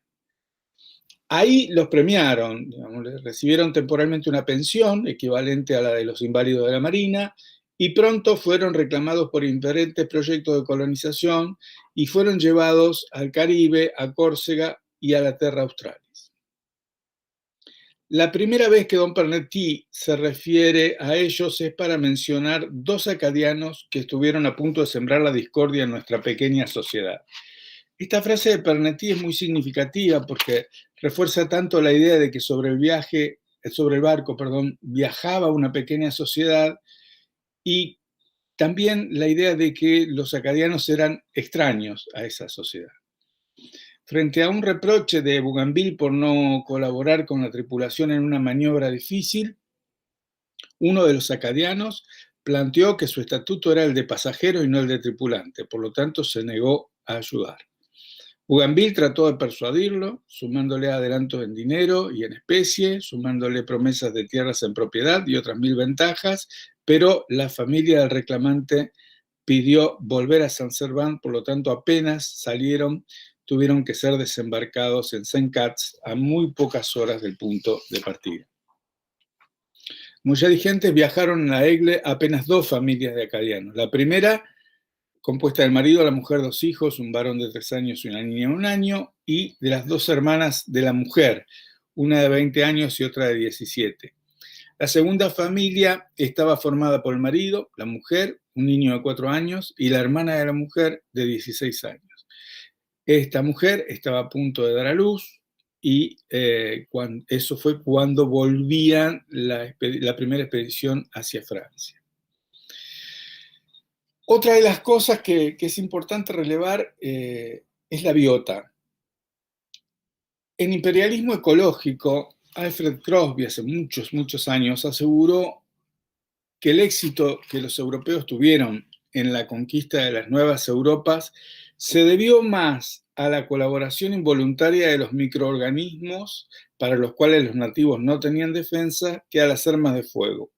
Ahí los premiaron, digamos, recibieron temporalmente una pensión equivalente a la de los inválidos de la Marina, y pronto fueron reclamados por diferentes proyectos de colonización y fueron llevados al Caribe, a Córcega y a la Terra Australis. La primera vez que Don Pernetti se refiere a ellos es para mencionar 2 acadianos que estuvieron a punto de sembrar la discordia en nuestra pequeña sociedad. Esta frase de Pernetti es muy significativa porque refuerza tanto la idea de que sobre el barco, viajaba una pequeña sociedad, y también la idea de que los acadianos eran extraños a esa sociedad. Frente a un reproche de Bougainville por no colaborar con la tripulación en una maniobra difícil, uno de los acadianos planteó que su estatuto era el de pasajero y no el de tripulante, por lo tanto se negó a ayudar. Bougainville trató de persuadirlo, sumándole adelantos en dinero y en especie, sumándole promesas de tierras en propiedad y otras 1000 ventajas, pero la familia del reclamante pidió volver a Saint-Servan, por lo tanto apenas salieron, tuvieron que ser desembarcados en Saint-Cats a muy pocas horas del punto de partida. Como ya dije antes, viajaron a Aigle apenas 2 familias de acadianos. La primera, compuesta del marido, la mujer, 2 hijos, un varón de 3 años y una niña de 1 año, y de las 2 hermanas de la mujer, una de 20 años y otra de 17. La segunda familia estaba formada por el marido, la mujer, un niño de 4 años, y la hermana de la mujer de 16 años. Esta mujer estaba a punto de dar a luz, y eso fue cuando volvían la primera expedición hacia Francia. Otra de las cosas que es importante relevar es la biota. En Imperialismo Ecológico, Alfred Crosby hace muchos años aseguró que el éxito que los europeos tuvieron en la conquista de las nuevas Europas se debió más a la colaboración involuntaria de los microorganismos para los cuales los nativos no tenían defensa que a las armas de fuego.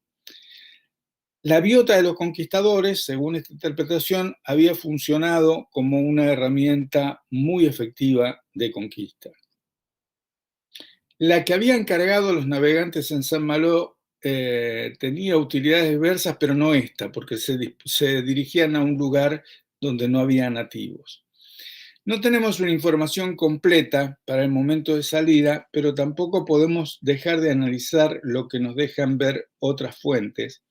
La biota de los conquistadores, según esta interpretación, había funcionado como una herramienta muy efectiva de conquista. La que habían cargado los navegantes en Saint-Malo tenía utilidades diversas, pero no esta, porque se dirigían a un lugar donde no había nativos. No tenemos una información completa para el momento de salida, pero tampoco podemos dejar de analizar lo que nos dejan ver otras fuentes,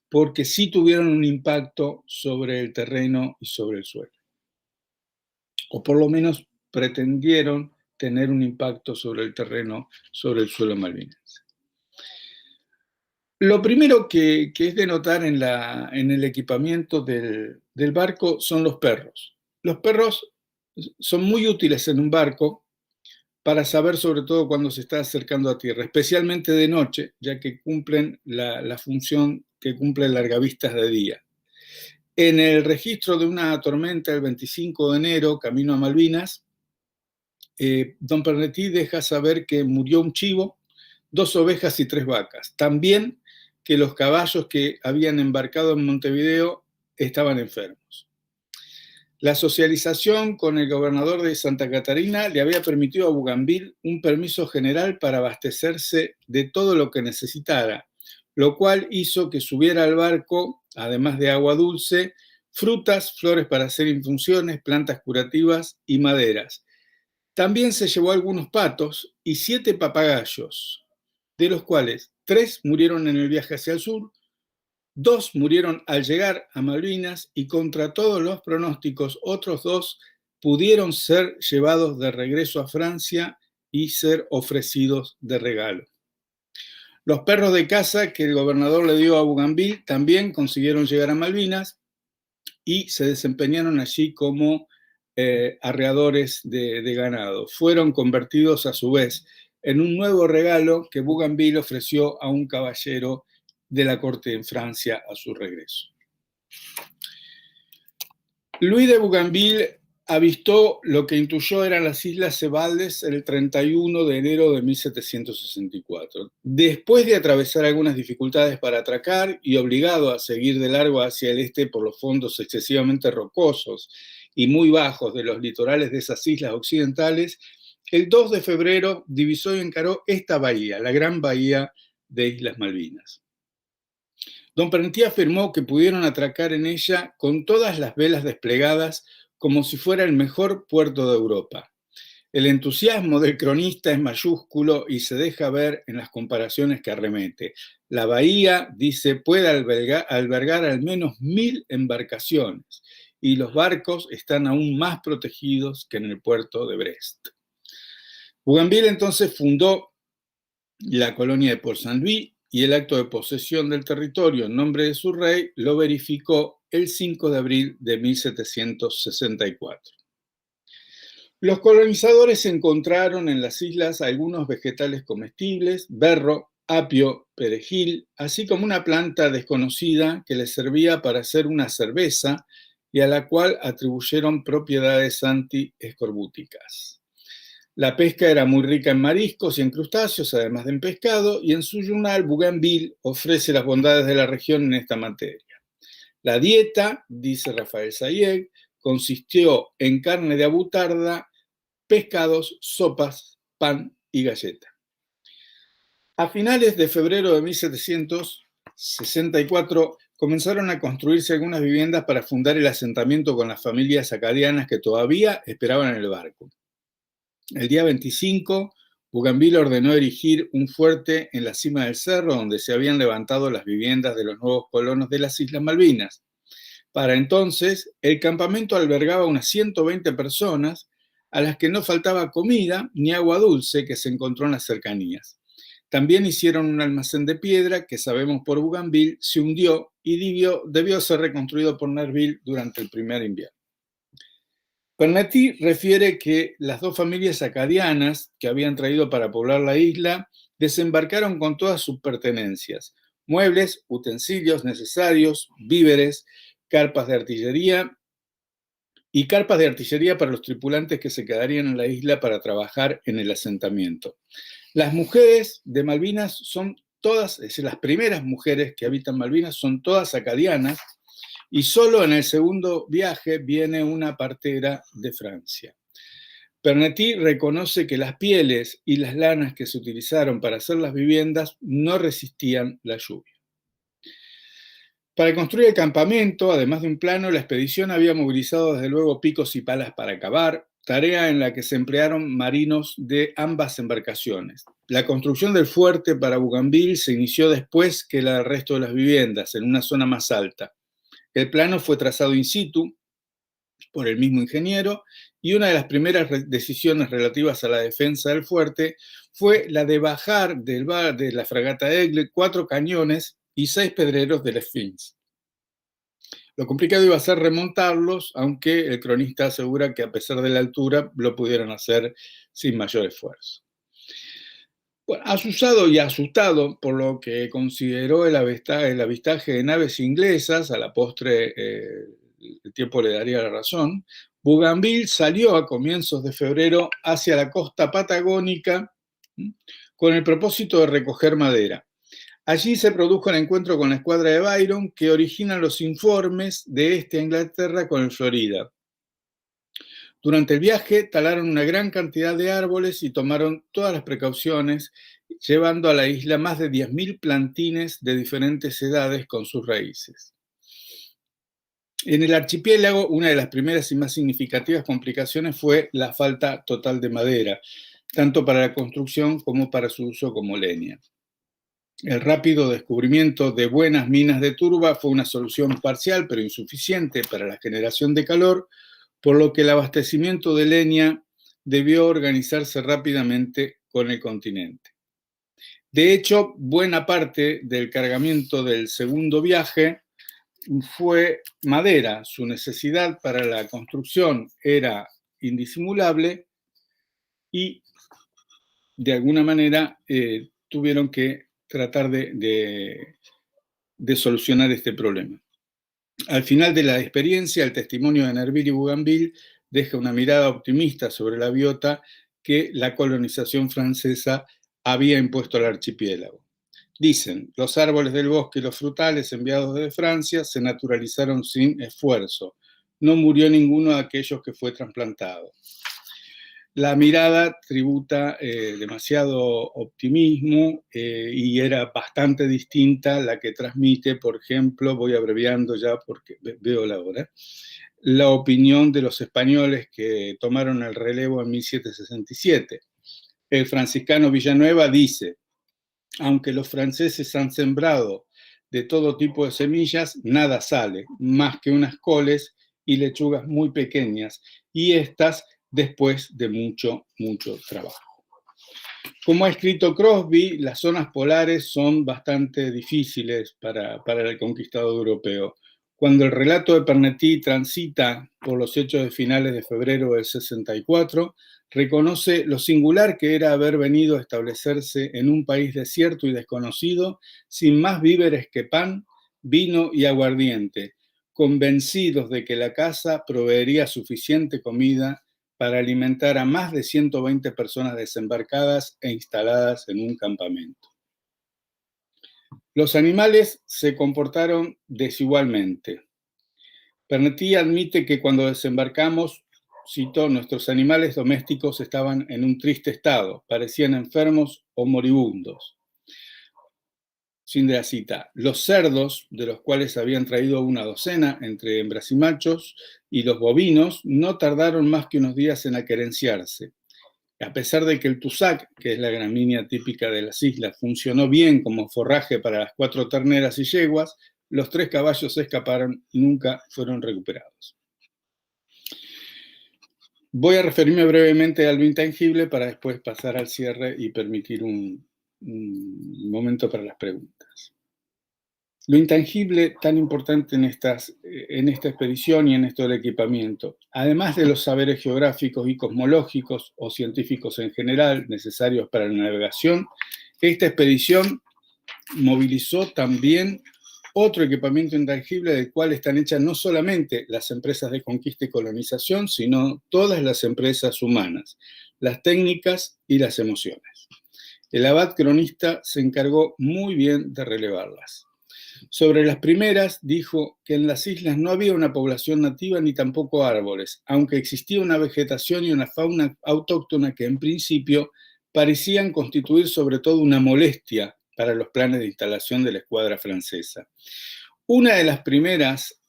porque sí tuvieron un impacto sobre el terreno y sobre el suelo. O por lo menos pretendieron tener un impacto sobre el terreno, sobre el suelo malvinense. Lo primero que es de notar en el equipamiento del barco son los perros. Los perros son muy útiles en un barco para saber sobre todo cuando se está acercando a tierra, especialmente de noche, ya que cumplen la función que cumplen largavistas de día. En el registro de una tormenta el 25 de enero, camino a Malvinas, Don Pernetti deja saber que murió un chivo, 2 ovejas y 3 vacas. También que los caballos que habían embarcado en Montevideo estaban enfermos. La socialización con el gobernador de Santa Catarina le había permitido a Bougainville un permiso general para abastecerse de todo lo que necesitara, lo cual hizo que subiera al barco, además de agua dulce, frutas, flores para hacer infusiones, plantas curativas y maderas. También se llevó algunos patos y 7 papagayos, de los cuales 3 murieron en el viaje hacia el sur, 2 murieron al llegar a Malvinas y contra todos los pronósticos, otros 2 pudieron ser llevados de regreso a Francia y ser ofrecidos de regalo. Los perros de caza que el gobernador le dio a Bougainville también consiguieron llegar a Malvinas y se desempeñaron allí como arreadores de ganado. Fueron convertidos a su vez en un nuevo regalo que Bougainville ofreció a un caballero de la corte en Francia a su regreso. Louis de Bougainville avistó lo que intuyó eran las Islas Cebaldes el 31 de enero de 1764. Después de atravesar algunas dificultades para atracar y obligado a seguir de largo hacia el este por los fondos excesivamente rocosos y muy bajos de los litorales de esas islas occidentales, el 2 de febrero divisó y encaró esta bahía, la Gran Bahía de Islas Malvinas. Don Pernetti afirmó que pudieron atracar en ella con todas las velas desplegadas como si fuera el mejor puerto de Europa. El entusiasmo del cronista es mayúsculo y se deja ver en las comparaciones que arremete. La bahía, dice, puede albergar al menos 1000 embarcaciones y los barcos están aún más protegidos que en el puerto de Brest. Bougainville entonces fundó la colonia de Port Saint-Louis y el acto de posesión del territorio en nombre de su rey lo verificó el 5 de abril de 1764. Los colonizadores encontraron en las islas algunos vegetales comestibles, berro, apio, perejil, así como una planta desconocida que les servía para hacer una cerveza y a la cual atribuyeron propiedades antiescorbúticas. La pesca era muy rica en mariscos y en crustáceos, además de en pescado, y en su journal Bougainville ofrece las bondades de la región en esta materia. La dieta, dice Rafael Sayeg, consistió en carne de abutarda, pescados, sopas, pan y galleta. A finales de febrero de 1764 comenzaron a construirse algunas viviendas para fundar el asentamiento con las familias acadianas que todavía esperaban en el barco. El día 25, Bougainville ordenó erigir un fuerte en la cima del cerro donde se habían levantado las viviendas de los nuevos colonos de las Islas Malvinas. Para entonces, el campamento albergaba unas 120 personas a las que no faltaba comida ni agua dulce que se encontró en las cercanías. También hicieron un almacén de piedra que sabemos por Bougainville se hundió y debió ser reconstruido por Nerville durante el primer invierno. Pernety refiere que las dos familias acadianas que habían traído para poblar la isla desembarcaron con todas sus pertenencias, muebles, utensilios necesarios, víveres, carpas de artillería y carpas de artillería para los tripulantes que se quedarían en la isla para trabajar en el asentamiento. Las mujeres de Malvinas son todas, es decir, las primeras mujeres que habitan Malvinas son todas acadianas, y solo en el segundo viaje viene una partera de Francia. Pernety reconoce que las pieles y las lanas que se utilizaron para hacer las viviendas no resistían la lluvia. Para construir el campamento, además de un plano, la expedición había movilizado desde luego picos y palas para cavar, tarea en la que se emplearon marinos de ambas embarcaciones. La construcción del fuerte para Bougainville se inició después que la del resto de las viviendas, en una zona más alta. El plano fue trazado in situ por el mismo ingeniero y una de las primeras decisiones relativas a la defensa del fuerte fue la de bajar de la fragata Aigle 4 cañones y 6 pedreros del Sphinx. Lo complicado iba a ser remontarlos, aunque el cronista asegura que a pesar de la altura lo pudieron hacer sin mayor esfuerzo. Bueno, asusado y asustado por lo que consideró el avistaje de naves inglesas, a la postre el tiempo le daría la razón, Bougainville salió a comienzos de febrero hacia la costa patagónica con el propósito de recoger madera. Allí se produjo el encuentro con la escuadra de Byron que origina los informes de este a Inglaterra con el Florida. Durante el viaje talaron una gran cantidad de árboles y tomaron todas las precauciones, llevando a la isla más de 10.000 plantines de diferentes edades con sus raíces. En el archipiélago, una de las primeras y más significativas complicaciones fue la falta total de madera, tanto para la construcción como para su uso como leña. El rápido descubrimiento de buenas minas de turba fue una solución parcial pero insuficiente para la generación de calor, por lo que el abastecimiento de leña debió organizarse rápidamente con el continente. De hecho, buena parte del cargamento del segundo viaje fue madera. Su necesidad para la construcción era indisimulable y, de alguna manera, tuvieron que tratar de solucionar este problema. Al final de la experiencia, el testimonio de Nerville y Bougainville deja una mirada optimista sobre la biota que la colonización francesa había impuesto al archipiélago. Dicen, los árboles del bosque y los frutales enviados desde Francia se naturalizaron sin esfuerzo. No murió ninguno de aquellos que fue trasplantado. La mirada tributa demasiado optimismo y era bastante distinta la que transmite, por ejemplo, voy abreviando ya porque veo la hora, la opinión de los españoles que tomaron el relevo en 1767. El franciscano Villanueva dice, aunque los franceses han sembrado de todo tipo de semillas, nada sale, más que unas coles y lechugas muy pequeñas, y estas después de mucho trabajo. Como ha escrito Crosby, las zonas polares son bastante difíciles para el conquistador europeo. Cuando el relato de Pernety transita por los hechos de finales de febrero del 64, reconoce lo singular que era haber venido a establecerse en un país desierto y desconocido, sin más víveres que pan, vino y aguardiente, convencidos de que la casa proveería suficiente comida para alimentar a más de 120 personas desembarcadas e instaladas en un campamento. Los animales se comportaron desigualmente. Pernetti admite que cuando desembarcamos, citó, nuestros animales domésticos estaban en un triste estado, parecían enfermos o moribundos. Sin de la cita, los cerdos, de los cuales habían traído una docena entre hembras y machos, y los bovinos no tardaron más que unos días en aquerenciarse. A pesar de que el tusac, que es la gramínea típica de las islas, funcionó bien como forraje para las 4 terneras y yeguas, los 3 caballos se escaparon y nunca fueron recuperados. Voy a referirme brevemente a lo intangible para después pasar al cierre y permitir un momento para las preguntas. Lo intangible tan importante en esta expedición y en esto del equipamiento, además de los saberes geográficos y cosmológicos o científicos en general necesarios para la navegación, esta expedición movilizó también otro equipamiento intangible del cual están hechas no solamente las empresas de conquista y colonización, sino todas las empresas humanas, las técnicas y las emociones. El abad cronista se encargó muy bien de relevarlas. Sobre las primeras, dijo que en las islas no había una población nativa ni tampoco árboles, aunque existía una vegetación y una fauna autóctona que en principio parecían constituir sobre todo una molestia para los planes de instalación de la escuadra francesa. Una de las primeras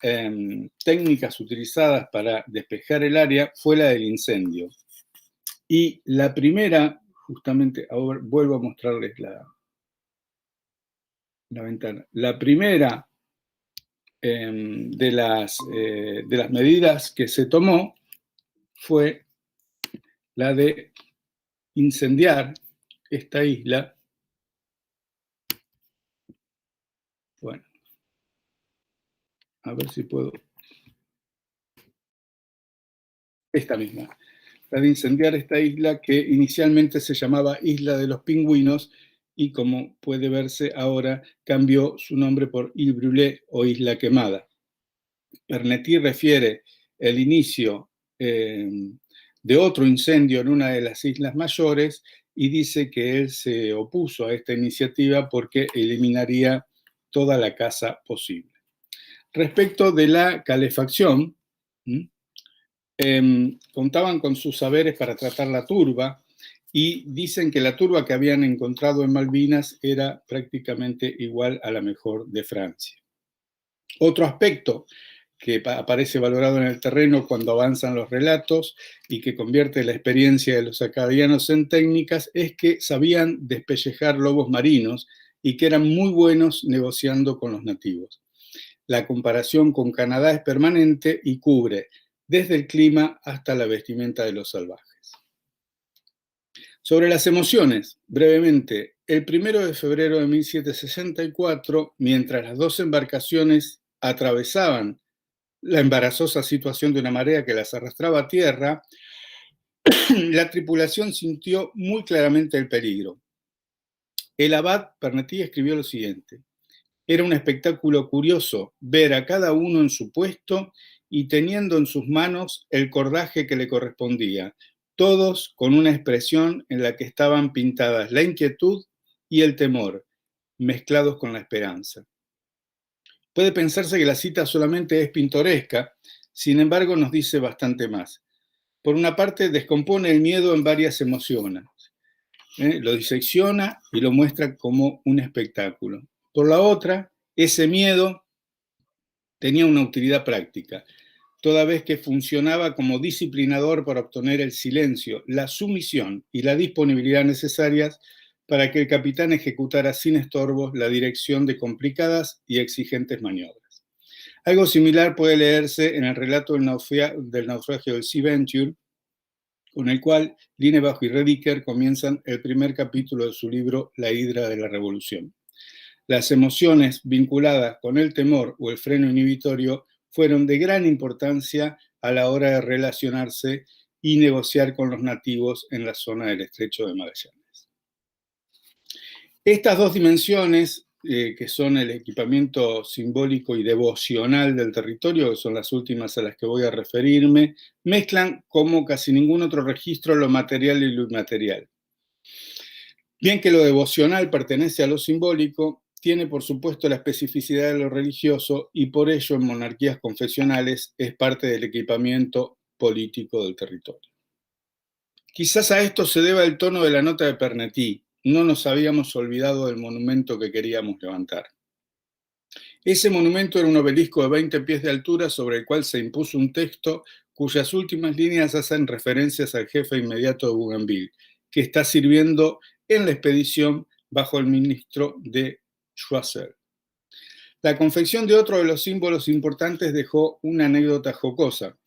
técnicas utilizadas para despejar el área fue la del incendio. Y la primera, justamente, ahora vuelvo a mostrarles la ventana. La primera de las medidas que se tomó fue la de incendiar esta isla. Bueno, a ver si puedo. Esta misma. La de incendiar esta isla que inicialmente se llamaba Isla de los Pingüinos y como puede verse ahora cambió su nombre por Île Brûlée o Isla Quemada. Pernetti refiere el inicio de otro incendio en una de las islas mayores y dice que él se opuso a esta iniciativa porque eliminaría toda la caza posible. Respecto de la calefacción, contaban con sus saberes para tratar la turba y dicen que la turba que habían encontrado en Malvinas era prácticamente igual a la mejor de Francia. Otro aspecto que aparece valorado en el terreno cuando avanzan los relatos y que convierte la experiencia de los acadianos en técnicas es que sabían despellejar lobos marinos y que eran muy buenos negociando con los nativos. La comparación con Canadá es permanente y cubre desde el clima hasta la vestimenta de los salvajes. Sobre las emociones, brevemente, el 1 de febrero de 1764, mientras las 2 embarcaciones atravesaban la embarazosa situación de una marea que las arrastraba a tierra, la tripulación sintió muy claramente el peligro. El abad Pernetti escribió lo siguiente: era un espectáculo curioso ver a cada uno en su puesto y teniendo en sus manos el cordaje que le correspondía, todos con una expresión en la que estaban pintadas la inquietud y el temor, mezclados con la esperanza. Puede pensarse que la cita solamente es pintoresca, sin embargo nos dice bastante más. Por una parte, descompone el miedo en varias emociones, lo disecciona y lo muestra como un espectáculo. Por la otra, ese miedo tenía una utilidad práctica, toda vez que funcionaba como disciplinador para obtener el silencio, la sumisión y la disponibilidad necesarias para que el capitán ejecutara sin estorbos la dirección de complicadas y exigentes maniobras. Algo similar puede leerse en el relato del naufragio del Sea Venture, con el cual Linebaugh y Rediker comienzan el primer capítulo de su libro La Hidra de la Revolución. Las emociones vinculadas con el temor o el freno inhibitorio fueron de gran importancia a la hora de relacionarse y negociar con los nativos en la zona del Estrecho de Magallanes. Estas 2 dimensiones que son el equipamiento simbólico y devocional del territorio, que son las últimas a las que voy a referirme, mezclan como casi ningún otro registro lo material y lo inmaterial. Bien que lo devocional pertenece a lo simbólico, tiene por supuesto la especificidad de lo religioso y por ello en monarquías confesionales es parte del equipamiento político del territorio. Quizás a esto se deba el tono de la nota de Pernetty. No nos habíamos olvidado del monumento que queríamos levantar. Ese monumento era un obelisco de 20 pies de altura sobre el cual se impuso un texto cuyas últimas líneas hacen referencias al jefe inmediato de Bougainville, que está sirviendo en la expedición bajo el ministro de Choiseul. La confección de otro de los símbolos importantes dejó una anécdota jocosa.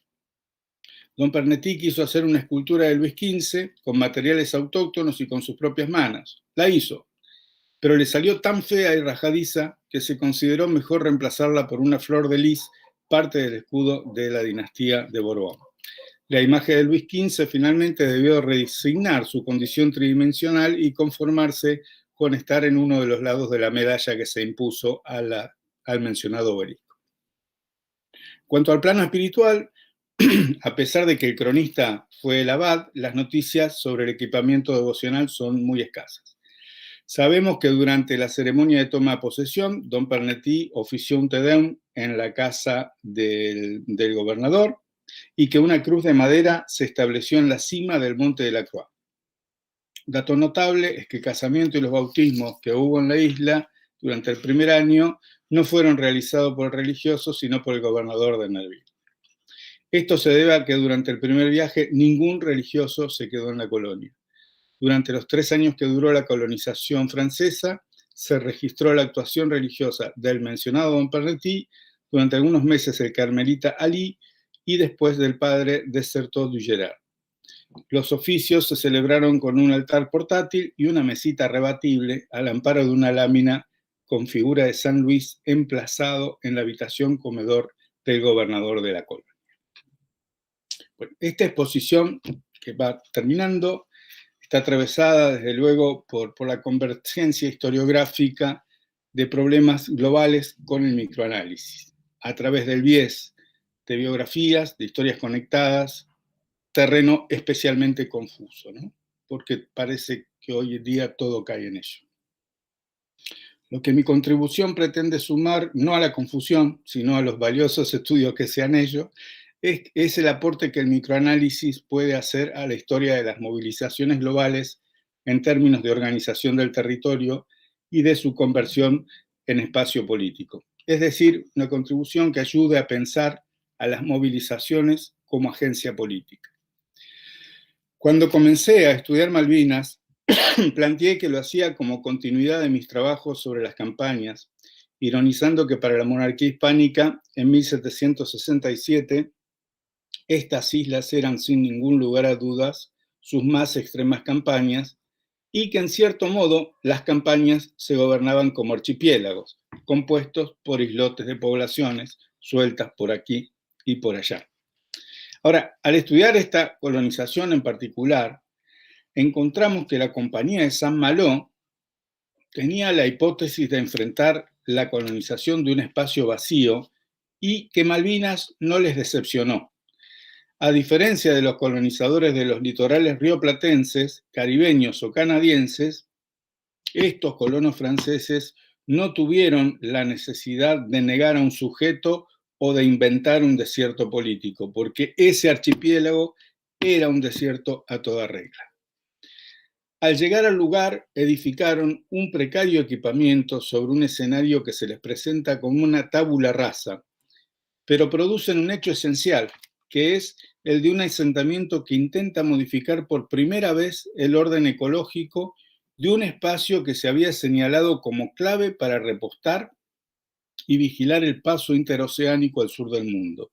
Don Pernetty quiso hacer una escultura de Luis XV con materiales autóctonos y con sus propias manos. La hizo, pero le salió tan fea y rajadiza que se consideró mejor reemplazarla por una flor de lis, parte del escudo de la dinastía de Borbón. La imagen de Luis XV finalmente debió redesignar su condición tridimensional y conformarse con estar en uno de los lados de la medalla que se impuso al mencionado obelisco. Cuanto al plano espiritual, a pesar de que el cronista fue el abad, las noticias sobre el equipamiento devocional son muy escasas. Sabemos que durante la ceremonia de toma de posesión, don Pernetty ofició un Te Deum en la casa del gobernador y que una cruz de madera se estableció en la cima del Monte de la Croix. Dato notable es que el casamiento y los bautismos que hubo en la isla durante el primer año no fueron realizados por el religioso, sino por el gobernador de Nerville. Esto se debe a que durante el primer viaje ningún religioso se quedó en la colonia. Durante los 3 años que duró la colonización francesa, se registró la actuación religiosa del mencionado don Pernetty, durante algunos meses el carmelita Ali y después del padre Desserteau du Gerard. Los oficios se celebraron con un altar portátil y una mesita rebatible al amparo de una lámina con figura de San Luis emplazado en la habitación comedor del gobernador de la colonia. Bueno, esta exposición que va terminando está atravesada desde luego por la convergencia historiográfica de problemas globales con el microanálisis, a través del biais de biografías, de historias conectadas, terreno especialmente confuso, ¿no? Porque parece que hoy en día todo cae en ello. Lo que mi contribución pretende sumar, no a la confusión, sino a los valiosos estudios que se han hecho, es el aporte que el microanálisis puede hacer a la historia de las movilizaciones globales en términos de organización del territorio y de su conversión en espacio político. Es decir, una contribución que ayude a pensar a las movilizaciones como agencia política. Cuando comencé a estudiar Malvinas, planteé que lo hacía como continuidad de mis trabajos sobre las campañas, ironizando que para la monarquía hispánica, en 1767, estas islas eran sin ningún lugar a dudas sus más extremas campañas y que en cierto modo las campañas se gobernaban como archipiélagos, compuestos por islotes de poblaciones sueltas por aquí y por allá. Ahora, al estudiar esta colonización en particular, encontramos que la Compañía de Saint-Malo tenía la hipótesis de enfrentar la colonización de un espacio vacío y que Malvinas no les decepcionó. A diferencia de los colonizadores de los litorales rioplatenses, caribeños o canadienses, estos colonos franceses no tuvieron la necesidad de negar a un sujeto o de inventar un desierto político, porque ese archipiélago era un desierto a toda regla. Al llegar al lugar, edificaron un precario equipamiento sobre un escenario que se les presenta como una tabula rasa, pero producen un hecho esencial, que es el de un asentamiento que intenta modificar por primera vez el orden ecológico de un espacio que se había señalado como clave para repostar y vigilar el paso interoceánico al sur del mundo.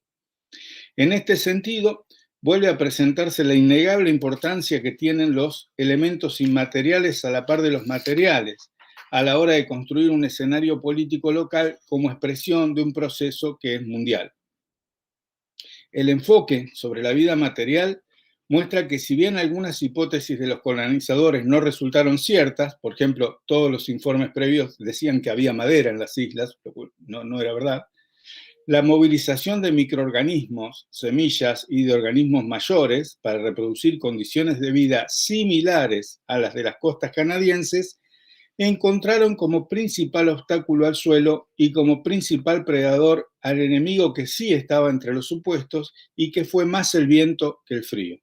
En este sentido, vuelve a presentarse la innegable importancia que tienen los elementos inmateriales a la par de los materiales, a la hora de construir un escenario político local como expresión de un proceso que es mundial. El enfoque sobre la vida material muestra que si bien algunas hipótesis de los colonizadores no resultaron ciertas, por ejemplo, todos los informes previos decían que había madera en las islas, lo cual no era verdad, la movilización de microorganismos, semillas y de organismos mayores para reproducir condiciones de vida similares a las de las costas canadienses encontraron como principal obstáculo al suelo y como principal predador al enemigo que sí estaba entre los supuestos y que fue más el viento que el frío.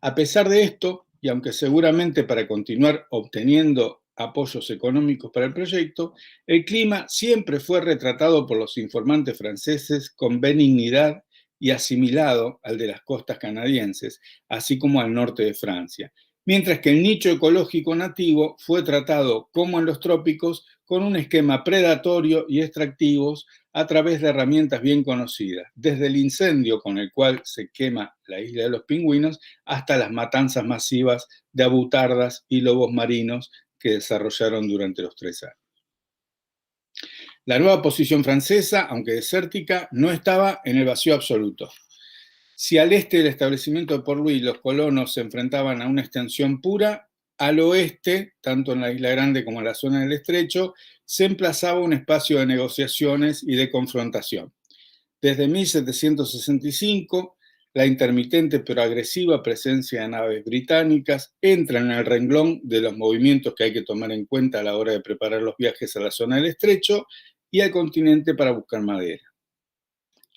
A pesar de esto, y aunque seguramente para continuar obteniendo apoyos económicos para el proyecto, el clima siempre fue retratado por los informantes franceses con benignidad y asimilado al de las costas canadienses, así como al norte de Francia, mientras que el nicho ecológico nativo fue tratado, como en los trópicos, con un esquema predatorio y extractivos a través de herramientas bien conocidas, desde el incendio con el cual se quema la isla de los pingüinos hasta las matanzas masivas de abutardas y lobos marinos que desarrollaron durante los 3 años. La nueva posición francesa, aunque desértica, no estaba en el vacío absoluto. Si al este del establecimiento de Port Louis los colonos se enfrentaban a una extensión pura, al oeste, tanto en la Isla Grande como en la zona del Estrecho, se emplazaba un espacio de negociaciones y de confrontación. Desde 1765, la intermitente pero agresiva presencia de naves británicas entra en el renglón de los movimientos que hay que tomar en cuenta a la hora de preparar los viajes a la zona del Estrecho y al continente para buscar madera.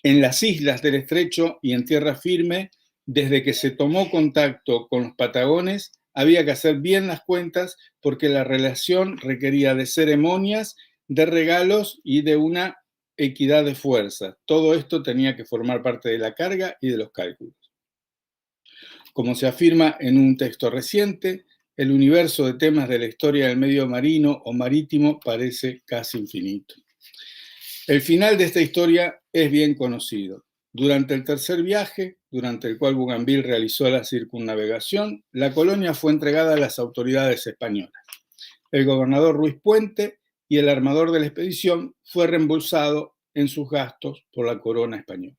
En las islas del Estrecho y en tierra firme, desde que se tomó contacto con los patagones, había que hacer bien las cuentas porque la relación requería de ceremonias, de regalos y de una equidad de fuerzas. Todo esto tenía que formar parte de la carga y de los cálculos. Como se afirma en un texto reciente, el universo de temas de la historia del medio marino o marítimo parece casi infinito. El final de esta historia es bien conocido. Durante el tercer viaje, durante el cual Bougainville realizó la circunnavegación, la colonia fue entregada a las autoridades españolas. El gobernador Ruiz Puente y el armador de la expedición fue reembolsado en sus gastos por la corona española.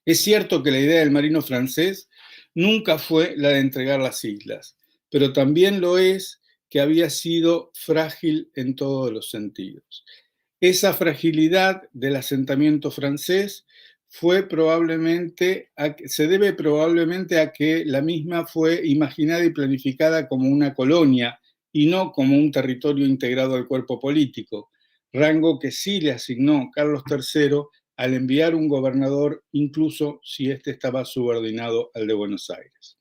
Es cierto que la idea del marino francés nunca fue la de entregar las islas, pero también lo es que había sido frágil en todos los sentidos. Esa fragilidad del asentamiento francés se debe probablemente a que la misma fue imaginada y planificada como una colonia y no como un territorio integrado al cuerpo político, rango que sí le asignó Carlos III al enviar un gobernador, incluso si éste estaba subordinado al de Buenos Aires.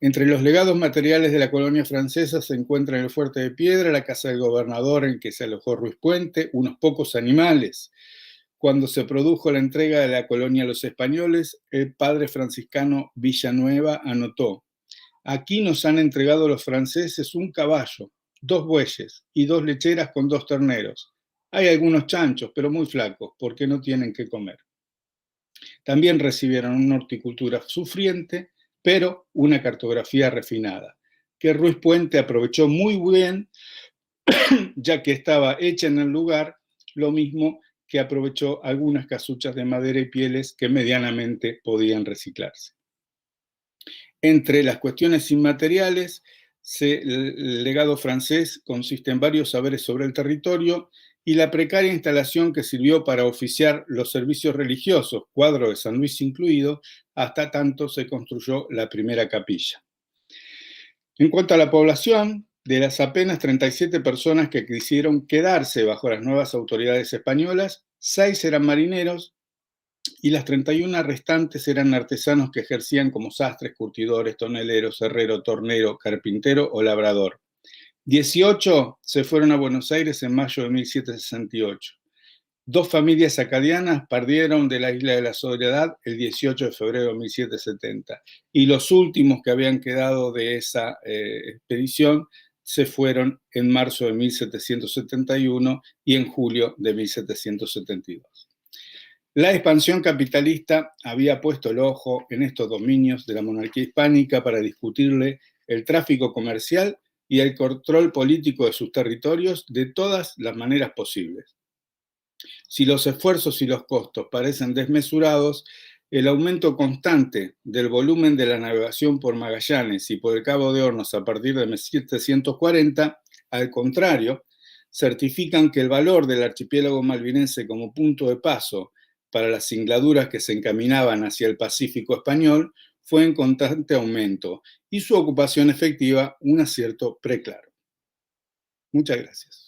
Entre los legados materiales de la colonia francesa se encuentran el fuerte de piedra, la casa del gobernador en que se alojó Ruiz Puente, unos pocos animales. Cuando se produjo la entrega de la colonia a los españoles, el padre franciscano Villanueva anotó: aquí nos han entregado los franceses un caballo, 2 bueyes y 2 lecheras con 2 terneros. Hay algunos chanchos, pero muy flacos, porque no tienen que comer. También recibieron una horticultura sufriente, pero una cartografía refinada, que Ruiz Puente aprovechó muy bien, ya que estaba hecha en el lugar, lo mismo que aprovechó algunas casuchas de madera y pieles que medianamente podían reciclarse. Entre las cuestiones inmateriales, el legado francés consiste en varios saberes sobre el territorio y la precaria instalación que sirvió para oficiar los servicios religiosos, cuadro de San Luis incluido, hasta tanto se construyó la primera capilla. En cuanto a la población, de las apenas 37 personas que quisieron quedarse bajo las nuevas autoridades españolas, 6 eran marineros y las 31 restantes eran artesanos que ejercían como sastres, curtidores, toneleros, herrero, tornero, carpintero o labrador. 18 se fueron a Buenos Aires en mayo de 1768. 2 familias acadianas partieron de la Isla de la Soledad el 18 de febrero de 1770 y los últimos que habían quedado de esa expedición se fueron en marzo de 1771 y en julio de 1772. La expansión capitalista había puesto el ojo en estos dominios de la monarquía hispánica para discutirle el tráfico comercial y el control político de sus territorios de todas las maneras posibles. Si los esfuerzos y los costos parecen desmesurados, el aumento constante del volumen de la navegación por Magallanes y por el Cabo de Hornos a partir de 1740, al contrario, certifican que el valor del archipiélago malvinense como punto de paso para las singladuras que se encaminaban hacia el Pacífico español fue en constante aumento y su ocupación efectiva un acierto preclaro. Muchas gracias.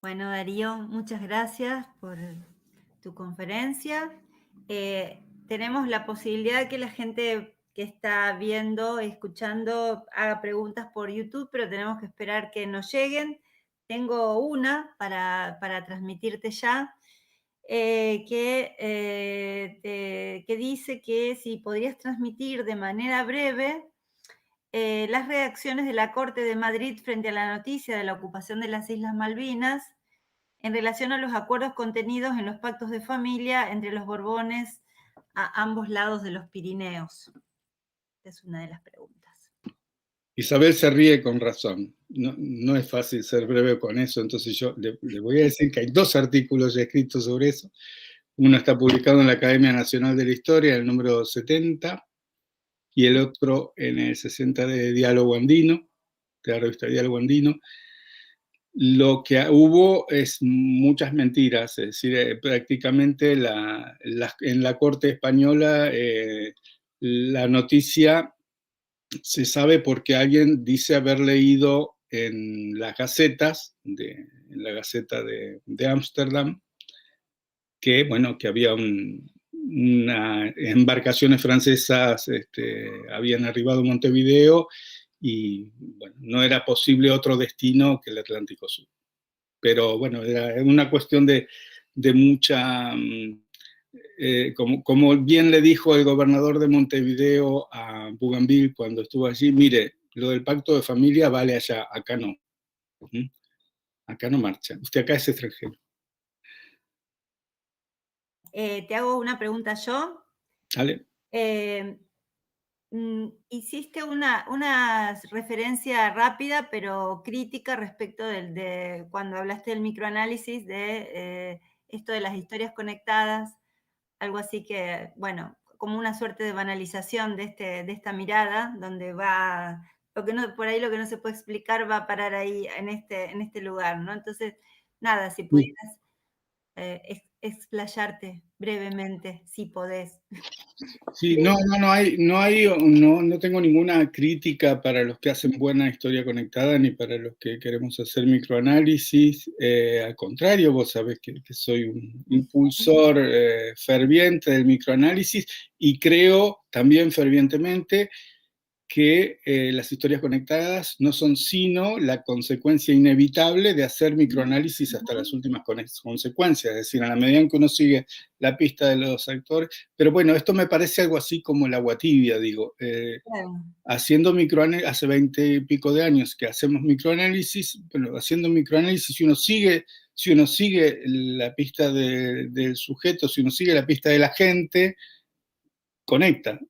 Bueno, Darío, muchas gracias por tu conferencia. Tenemos la posibilidad que la gente que está viendo, escuchando, haga preguntas por YouTube, pero tenemos que esperar que nos lleguen. Tengo una para transmitirte ya, que dice que si podrías transmitir de manera breve las reacciones de la Corte de Madrid frente a la noticia de la ocupación de las Islas Malvinas en relación a los acuerdos contenidos en los pactos de familia entre los Borbones a ambos lados de los Pirineos. Es una de las preguntas. Isabel se ríe con razón. No es fácil ser breve con eso, entonces yo le voy a decir que hay 2 artículos ya escritos sobre eso. Uno está publicado en la Academia Nacional de la Historia, el número 70, y el otro en el 60 de Diálogo Andino, de la revista Diálogo Andino. Lo que hubo es muchas mentiras, es decir, prácticamente en la Corte Española la noticia se sabe porque alguien dice haber leído en las gacetas, en la Gaceta de Ámsterdam, que, bueno, que había embarcaciones francesas habían arribado a Montevideo y, bueno, no era posible otro destino que el Atlántico Sur. Pero, bueno, era una cuestión de mucha... como bien le dijo el gobernador de Montevideo a Bougainville cuando estuvo allí, mire, lo del pacto de familia vale allá, acá no. Acá no marcha. Usted acá es extranjero. Te hago una pregunta yo. ¿Vale? Hiciste una referencia rápida pero crítica respecto de cuando hablaste del microanálisis, de esto de las historias conectadas, algo así que, bueno, como una suerte de banalización de esta mirada, donde va, por ahí lo que no se puede explicar va a parar ahí en este lugar, ¿no? Entonces, nada, si pudieras explayarte brevemente, si podés. Sí, no tengo ninguna crítica para los que hacen buena historia conectada ni para los que queremos hacer microanálisis. Al contrario, vos sabés que soy un impulsor ferviente del microanálisis y creo también fervientemente que las historias conectadas no son sino la consecuencia inevitable de hacer microanálisis hasta las últimas consecuencias, es decir, a la medida en que uno sigue la pista de los actores. Pero bueno, esto me parece algo así como el agua tibia, digo. Haciendo microanálisis, hace 20 y pico de años que hacemos microanálisis, pero haciendo microanálisis, si uno sigue la pista del sujeto, si uno sigue la pista de la gente, conecta.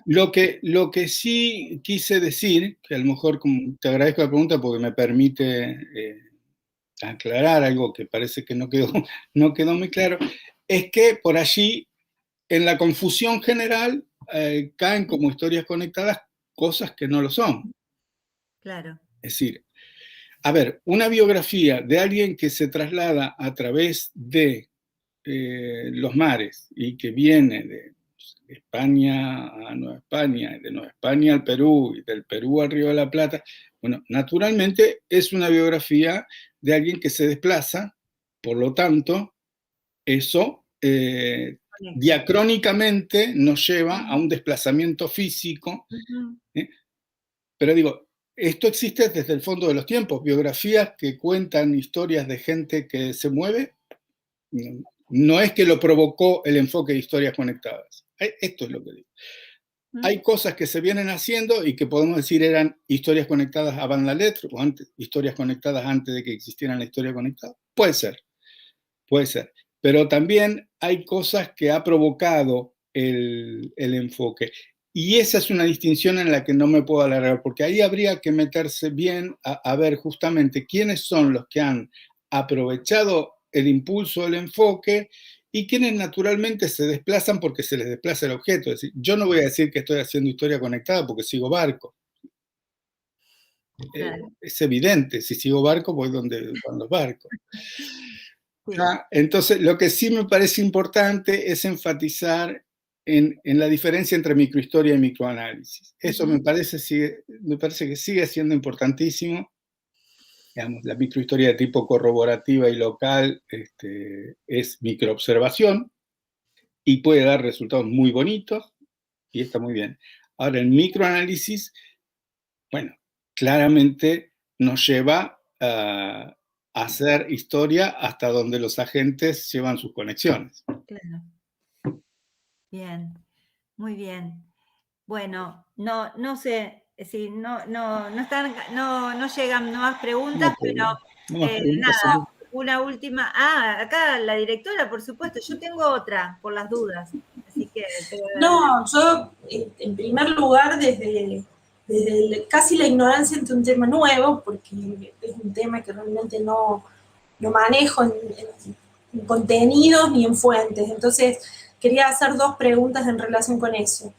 Lo que sí quise decir, que a lo mejor te agradezco la pregunta porque me permite aclarar algo que parece que no quedó muy claro, es que por allí, en la confusión general, caen como historias conectadas cosas que no lo son. Claro. Es decir, a ver, una biografía de alguien que se traslada a través de los mares y que viene de España a Nueva España, de Nueva España al Perú y del Perú al Río de la Plata, bueno, naturalmente es una biografía de alguien que se desplaza, por lo tanto, eso diacrónicamente nos lleva a un desplazamiento físico, pero digo, esto existe desde el fondo de los tiempos, biografías que cuentan historias de gente que se mueve, no es que lo provocó el enfoque de historias conectadas. Esto es lo que digo. Hay cosas que se vienen haciendo y que podemos decir eran historias conectadas avant la lettre o historias conectadas antes de que existieran la historia conectada. Puede ser. Pero también hay cosas que ha provocado el enfoque. Y esa es una distinción en la que no me puedo alargar, porque ahí habría que meterse bien a ver justamente quiénes son los que han aprovechado el impulso del enfoque y quienes naturalmente se desplazan porque se les desplaza el objeto. Es decir, yo no voy a decir que estoy haciendo historia conectada porque sigo barco. Claro. Es evidente, si sigo barco voy donde van los barcos. Sí. Entonces, lo que sí me parece importante es enfatizar en la diferencia entre microhistoria y microanálisis. Eso me parece que sigue siendo importantísimo. Digamos, la microhistoria de tipo corroborativa y local es microobservación y puede dar resultados muy bonitos y está muy bien. Ahora, el microanálisis, bueno, claramente nos lleva a hacer historia hasta donde los agentes llevan sus conexiones. Claro. Bien, muy bien. Bueno, no sé si no llegan nuevas preguntas, pero No más preguntas. nada, una última. Ah, acá la directora, por supuesto. Yo tengo otra, por las dudas. Así que. No, yo, en primer lugar, desde casi la ignorancia ante un tema nuevo, porque es un tema que realmente no manejo en contenidos ni en fuentes. Entonces, quería hacer dos preguntas en relación con eso.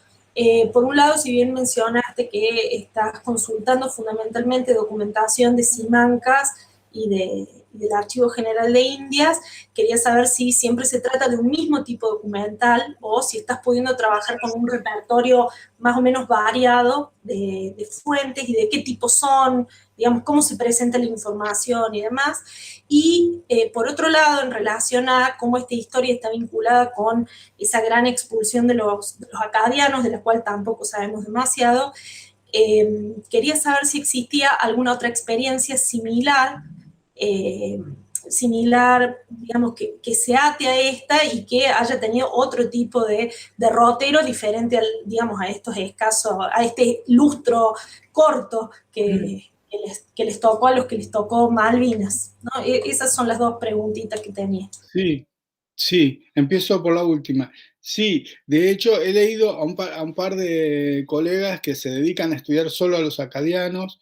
Por un lado, si bien mencionaste que estás consultando fundamentalmente documentación de Simancas y del Archivo General de Indias, quería saber si siempre se trata de un mismo tipo documental o si estás pudiendo trabajar con un repertorio más o menos variado de fuentes y de qué tipo son, digamos, cómo se presenta la información y demás. Y por otro lado, en relación a cómo esta historia está vinculada con esa gran expulsión de los acadianos, de la cual tampoco sabemos demasiado, quería saber si existía alguna otra experiencia similar, digamos, que se ate a esta y que haya tenido otro tipo de derrotero diferente, digamos, a estos escasos, a este lustro corto que les tocó a los que les tocó Malvinas, ¿no? Esas son las dos preguntitas que tenía. Sí, empiezo por la última. Sí, de hecho he leído a un par de colegas que se dedican a estudiar solo a los acadianos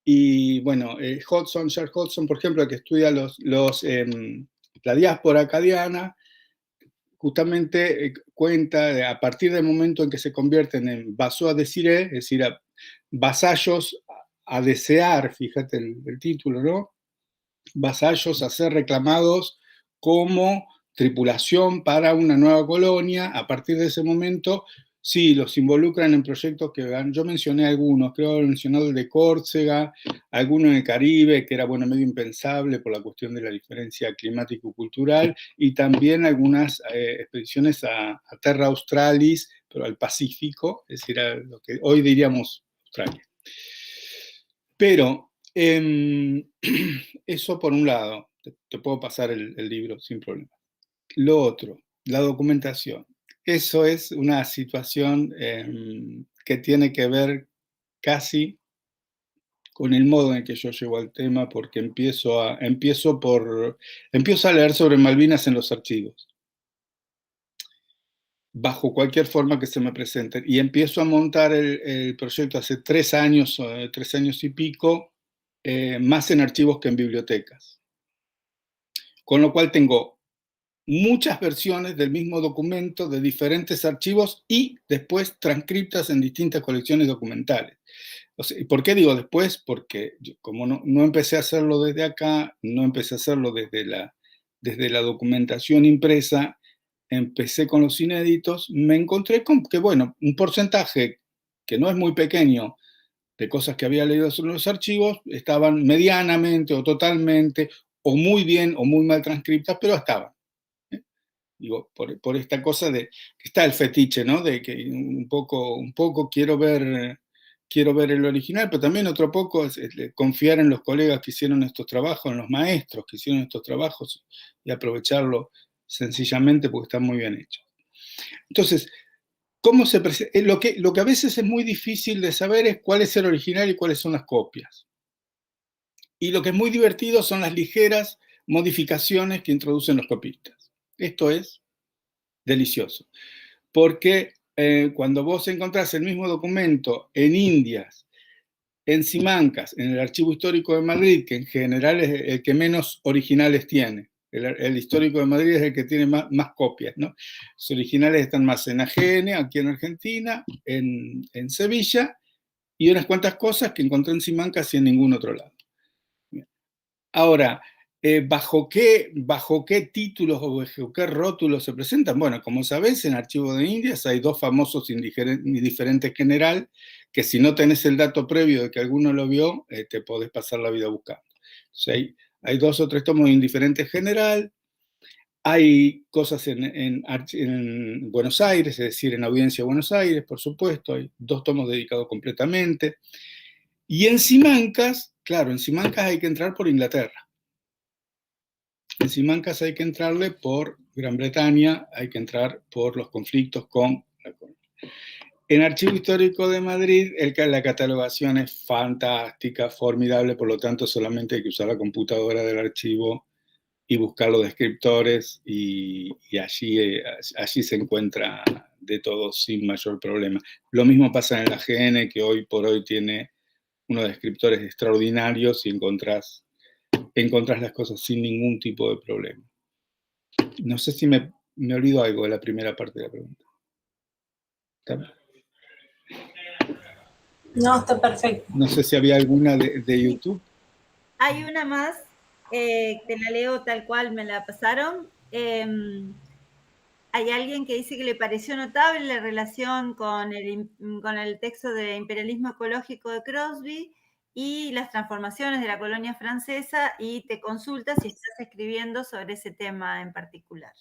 y bueno, Charles Hodgson, por ejemplo, que estudia la diáspora acadiana, justamente cuenta a partir del momento en que se convierten en vassaux à désirer, es decir, vasallos a desear, fíjate el título, ¿no? Vasallos a ser reclamados como tripulación para una nueva colonia. A partir de ese momento, sí, los involucran en proyectos que yo mencioné algunos, creo haber mencionado el de Córcega, alguno en el Caribe, que era, bueno, medio impensable por la cuestión de la diferencia climático-cultural, y también algunas expediciones a Terra Australis, pero al Pacífico, es decir, a lo que hoy diríamos Australia. Pero eso por un lado, te puedo pasar el libro sin problema. Lo otro, la documentación. Eso es una situación que tiene que ver casi con el modo en que yo llevo el tema, porque empiezo a leer sobre Malvinas en los archivos, bajo cualquier forma que se me presente. Y empiezo a montar el proyecto hace 3 años y pico, más en archivos que en bibliotecas. Con lo cual tengo muchas versiones del mismo documento de diferentes archivos y después transcriptas en distintas colecciones documentales. O sea, ¿por qué digo después? Porque como no empecé a hacerlo desde acá, no empecé a hacerlo desde la documentación impresa, empecé con los inéditos, me encontré con que, bueno, un porcentaje que no es muy pequeño de cosas que había leído sobre los archivos estaban medianamente o totalmente o muy bien o muy mal transcriptas, pero estaban. Digo, por esta cosa de que está el fetiche, ¿no? De que un poco quiero ver el original, pero también otro poco es confiar en los colegas que hicieron estos trabajos, en los maestros que hicieron estos trabajos y aprovecharlo sencillamente porque están muy bien hechos. Entonces, ¿cómo se lo que a veces es muy difícil de saber es cuál es el original y cuáles son las copias. Y lo que es muy divertido son las ligeras modificaciones que introducen los copistas. Esto es delicioso, porque cuando vos encontrás el mismo documento en Indias, en Simancas, en el Archivo Histórico de Madrid, que en general es el que menos originales tiene. El Histórico de Madrid es el que tiene más copias, ¿no? Los originales están más en Ajene, aquí en Argentina, en Sevilla, y unas cuantas cosas que encontré en Simancas y en ningún otro lado. Ahora, ¿bajo qué títulos o bajo qué rótulos se presentan? Bueno, como sabés, en Archivo de Indias hay dos famosos indiferentes general, que si no tenés el dato previo de que alguno lo vio, te podés pasar la vida buscando. Entonces, hay 2 o 3 tomos de indiferente general, hay cosas en Buenos Aires, es decir, en Audiencia de Buenos Aires, por supuesto, hay 2 tomos dedicados completamente. Y en Simancas, claro, en Simancas hay que entrar por Inglaterra. En Simancas hay que entrarle por Gran Bretaña, hay que entrar por los conflictos con... En Archivo Histórico de Madrid, la catalogación es fantástica, formidable, por lo tanto solamente hay que usar la computadora del archivo y buscar los descriptores y allí se encuentra de todo sin mayor problema. Lo mismo pasa en la AGN, que hoy por hoy tiene unos descriptores extraordinarios y encontrás las cosas sin ningún tipo de problema. No sé si me olvido algo de la primera parte de la pregunta. ¿Está? No, está perfecto. No sé si había alguna de YouTube. Hay una más, te la leo tal cual me la pasaron. Hay alguien que dice que le pareció notable la relación con el texto de Imperialismo Ecológico de Crosby y las transformaciones de la colonia francesa, y te consulta si estás escribiendo sobre ese tema en particular.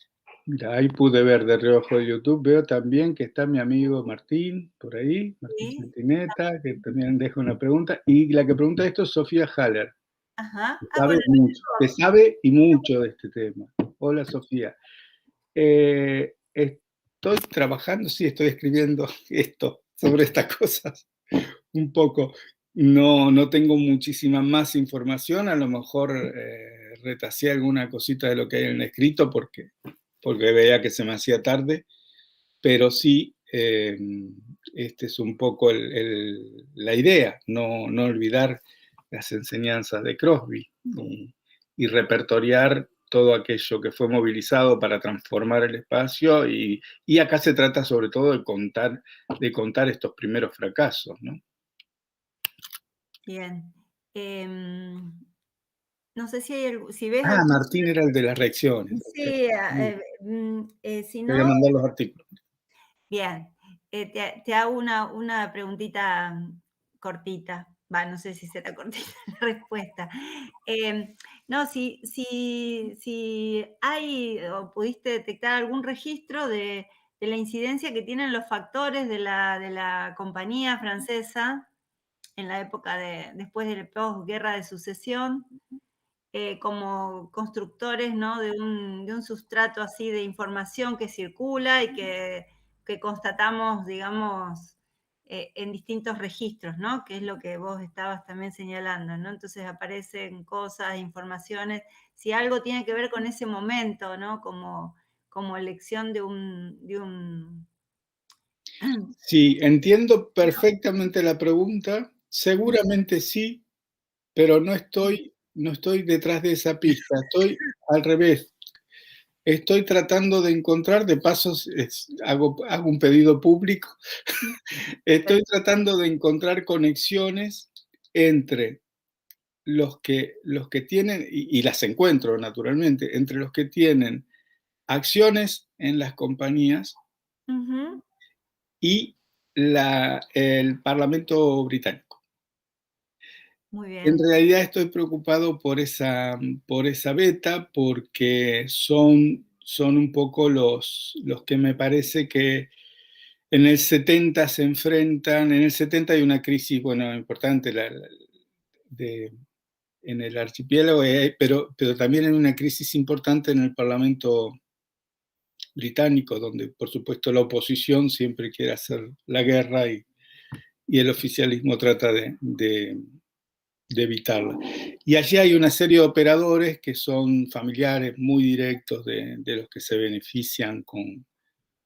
Mira, ahí pude ver de reojo de YouTube. Veo también que está mi amigo Martín por ahí, Martín ¿Sí? Centineta, que también deja una pregunta. Y la que pregunta esto es Sofía Haller. Ajá. Que sabe mucho, que sabe y mucho de este tema. Hola, Sofía. Estoy trabajando, sí, estoy escribiendo sobre estas cosas un poco. No tengo muchísima más información, a lo mejor retaseé alguna cosita de lo que hay en el escrito porque veía que se me hacía tarde, pero sí, este es un poco la idea, no olvidar las enseñanzas de Crosby y repertoriar todo aquello que fue movilizado para transformar el espacio, y acá se trata sobre todo de contar estos primeros fracasos, ¿no? Bien. No sé si ves... Martín era el de las reacciones. Sí, si Te voy a no... mandar los artículos. Bien, te hago una preguntita cortita. No sé si será cortita la respuesta. No, si hay o pudiste detectar algún registro de la incidencia que tienen los factores de la compañía francesa en la época después de la posguerra de sucesión, como constructores, ¿no?, de un sustrato así de información que circula y que constatamos, digamos, en distintos registros, ¿no?, que es lo que vos estabas también señalando, ¿no? Entonces aparecen cosas, informaciones, si algo tiene que ver con ese momento, ¿no?, como elección de un... Sí, entiendo perfectamente la pregunta. Seguramente sí, pero no estoy detrás de esa pista. Estoy al revés. Estoy tratando de encontrar, de pasos, hago un pedido público. Estoy tratando de encontrar conexiones entre los que tienen, y las encuentro naturalmente, entre los que tienen acciones en las compañías y el Parlamento británico. Muy bien. En realidad estoy preocupado por esa beta, porque son un poco los que me parece que en el 70 se enfrentan. En el 70 hay una crisis, bueno, importante en el archipiélago, pero también hay una crisis importante en el Parlamento británico, donde por supuesto la oposición siempre quiere hacer la guerra y el oficialismo trata de evitarla. Y allí hay una serie de operadores que son familiares muy directos de los que se benefician con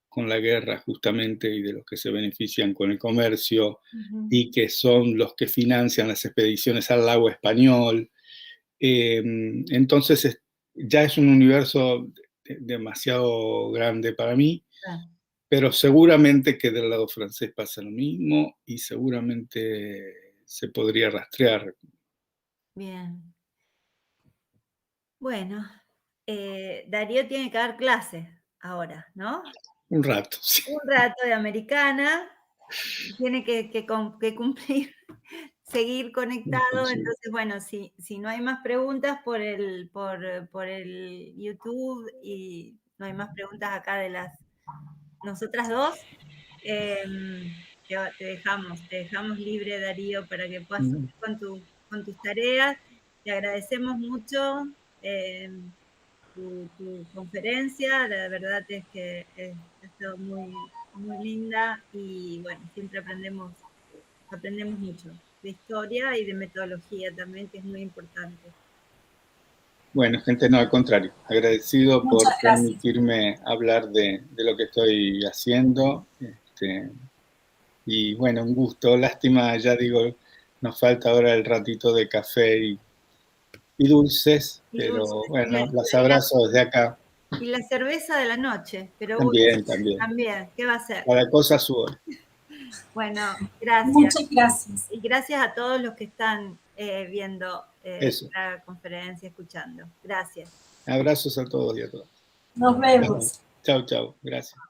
con la guerra justamente y de los que se benefician con el comercio y que son los que financian las expediciones al lago Español. Entonces ya es un universo demasiado grande para mí, pero seguramente que del lado francés pasa lo mismo y seguramente se podría rastrear. Bien. Bueno, Darío tiene que dar clases ahora, ¿no? Un rato, sí. Un rato de americana, tiene que cumplir, seguir conectado. Entonces, bueno, si no hay más preguntas por el YouTube y no hay más preguntas acá de nosotras dos, te dejamos libre, Darío, para que puedas seguir con tus tareas. Te agradecemos mucho tu conferencia, la verdad es que ha estado muy, muy linda y bueno, siempre aprendemos mucho de historia y de metodología también, que es muy importante. Bueno, gente, no, al contrario, agradecido por permitirme hablar de lo que estoy haciendo. Y bueno, un gusto. Lástima, ya digo, nos falta ahora el ratito de café y dulces, pero bueno, las abrazo desde acá. Y la cerveza de la noche, pero también, también, ¿qué va a ser? Cada cosa a su hora. Bueno, gracias. Muchas gracias. Y gracias a todos los que están viendo la conferencia, escuchando. Gracias. Abrazos a todos y a todas. Nos vemos. Chao, chao. Gracias.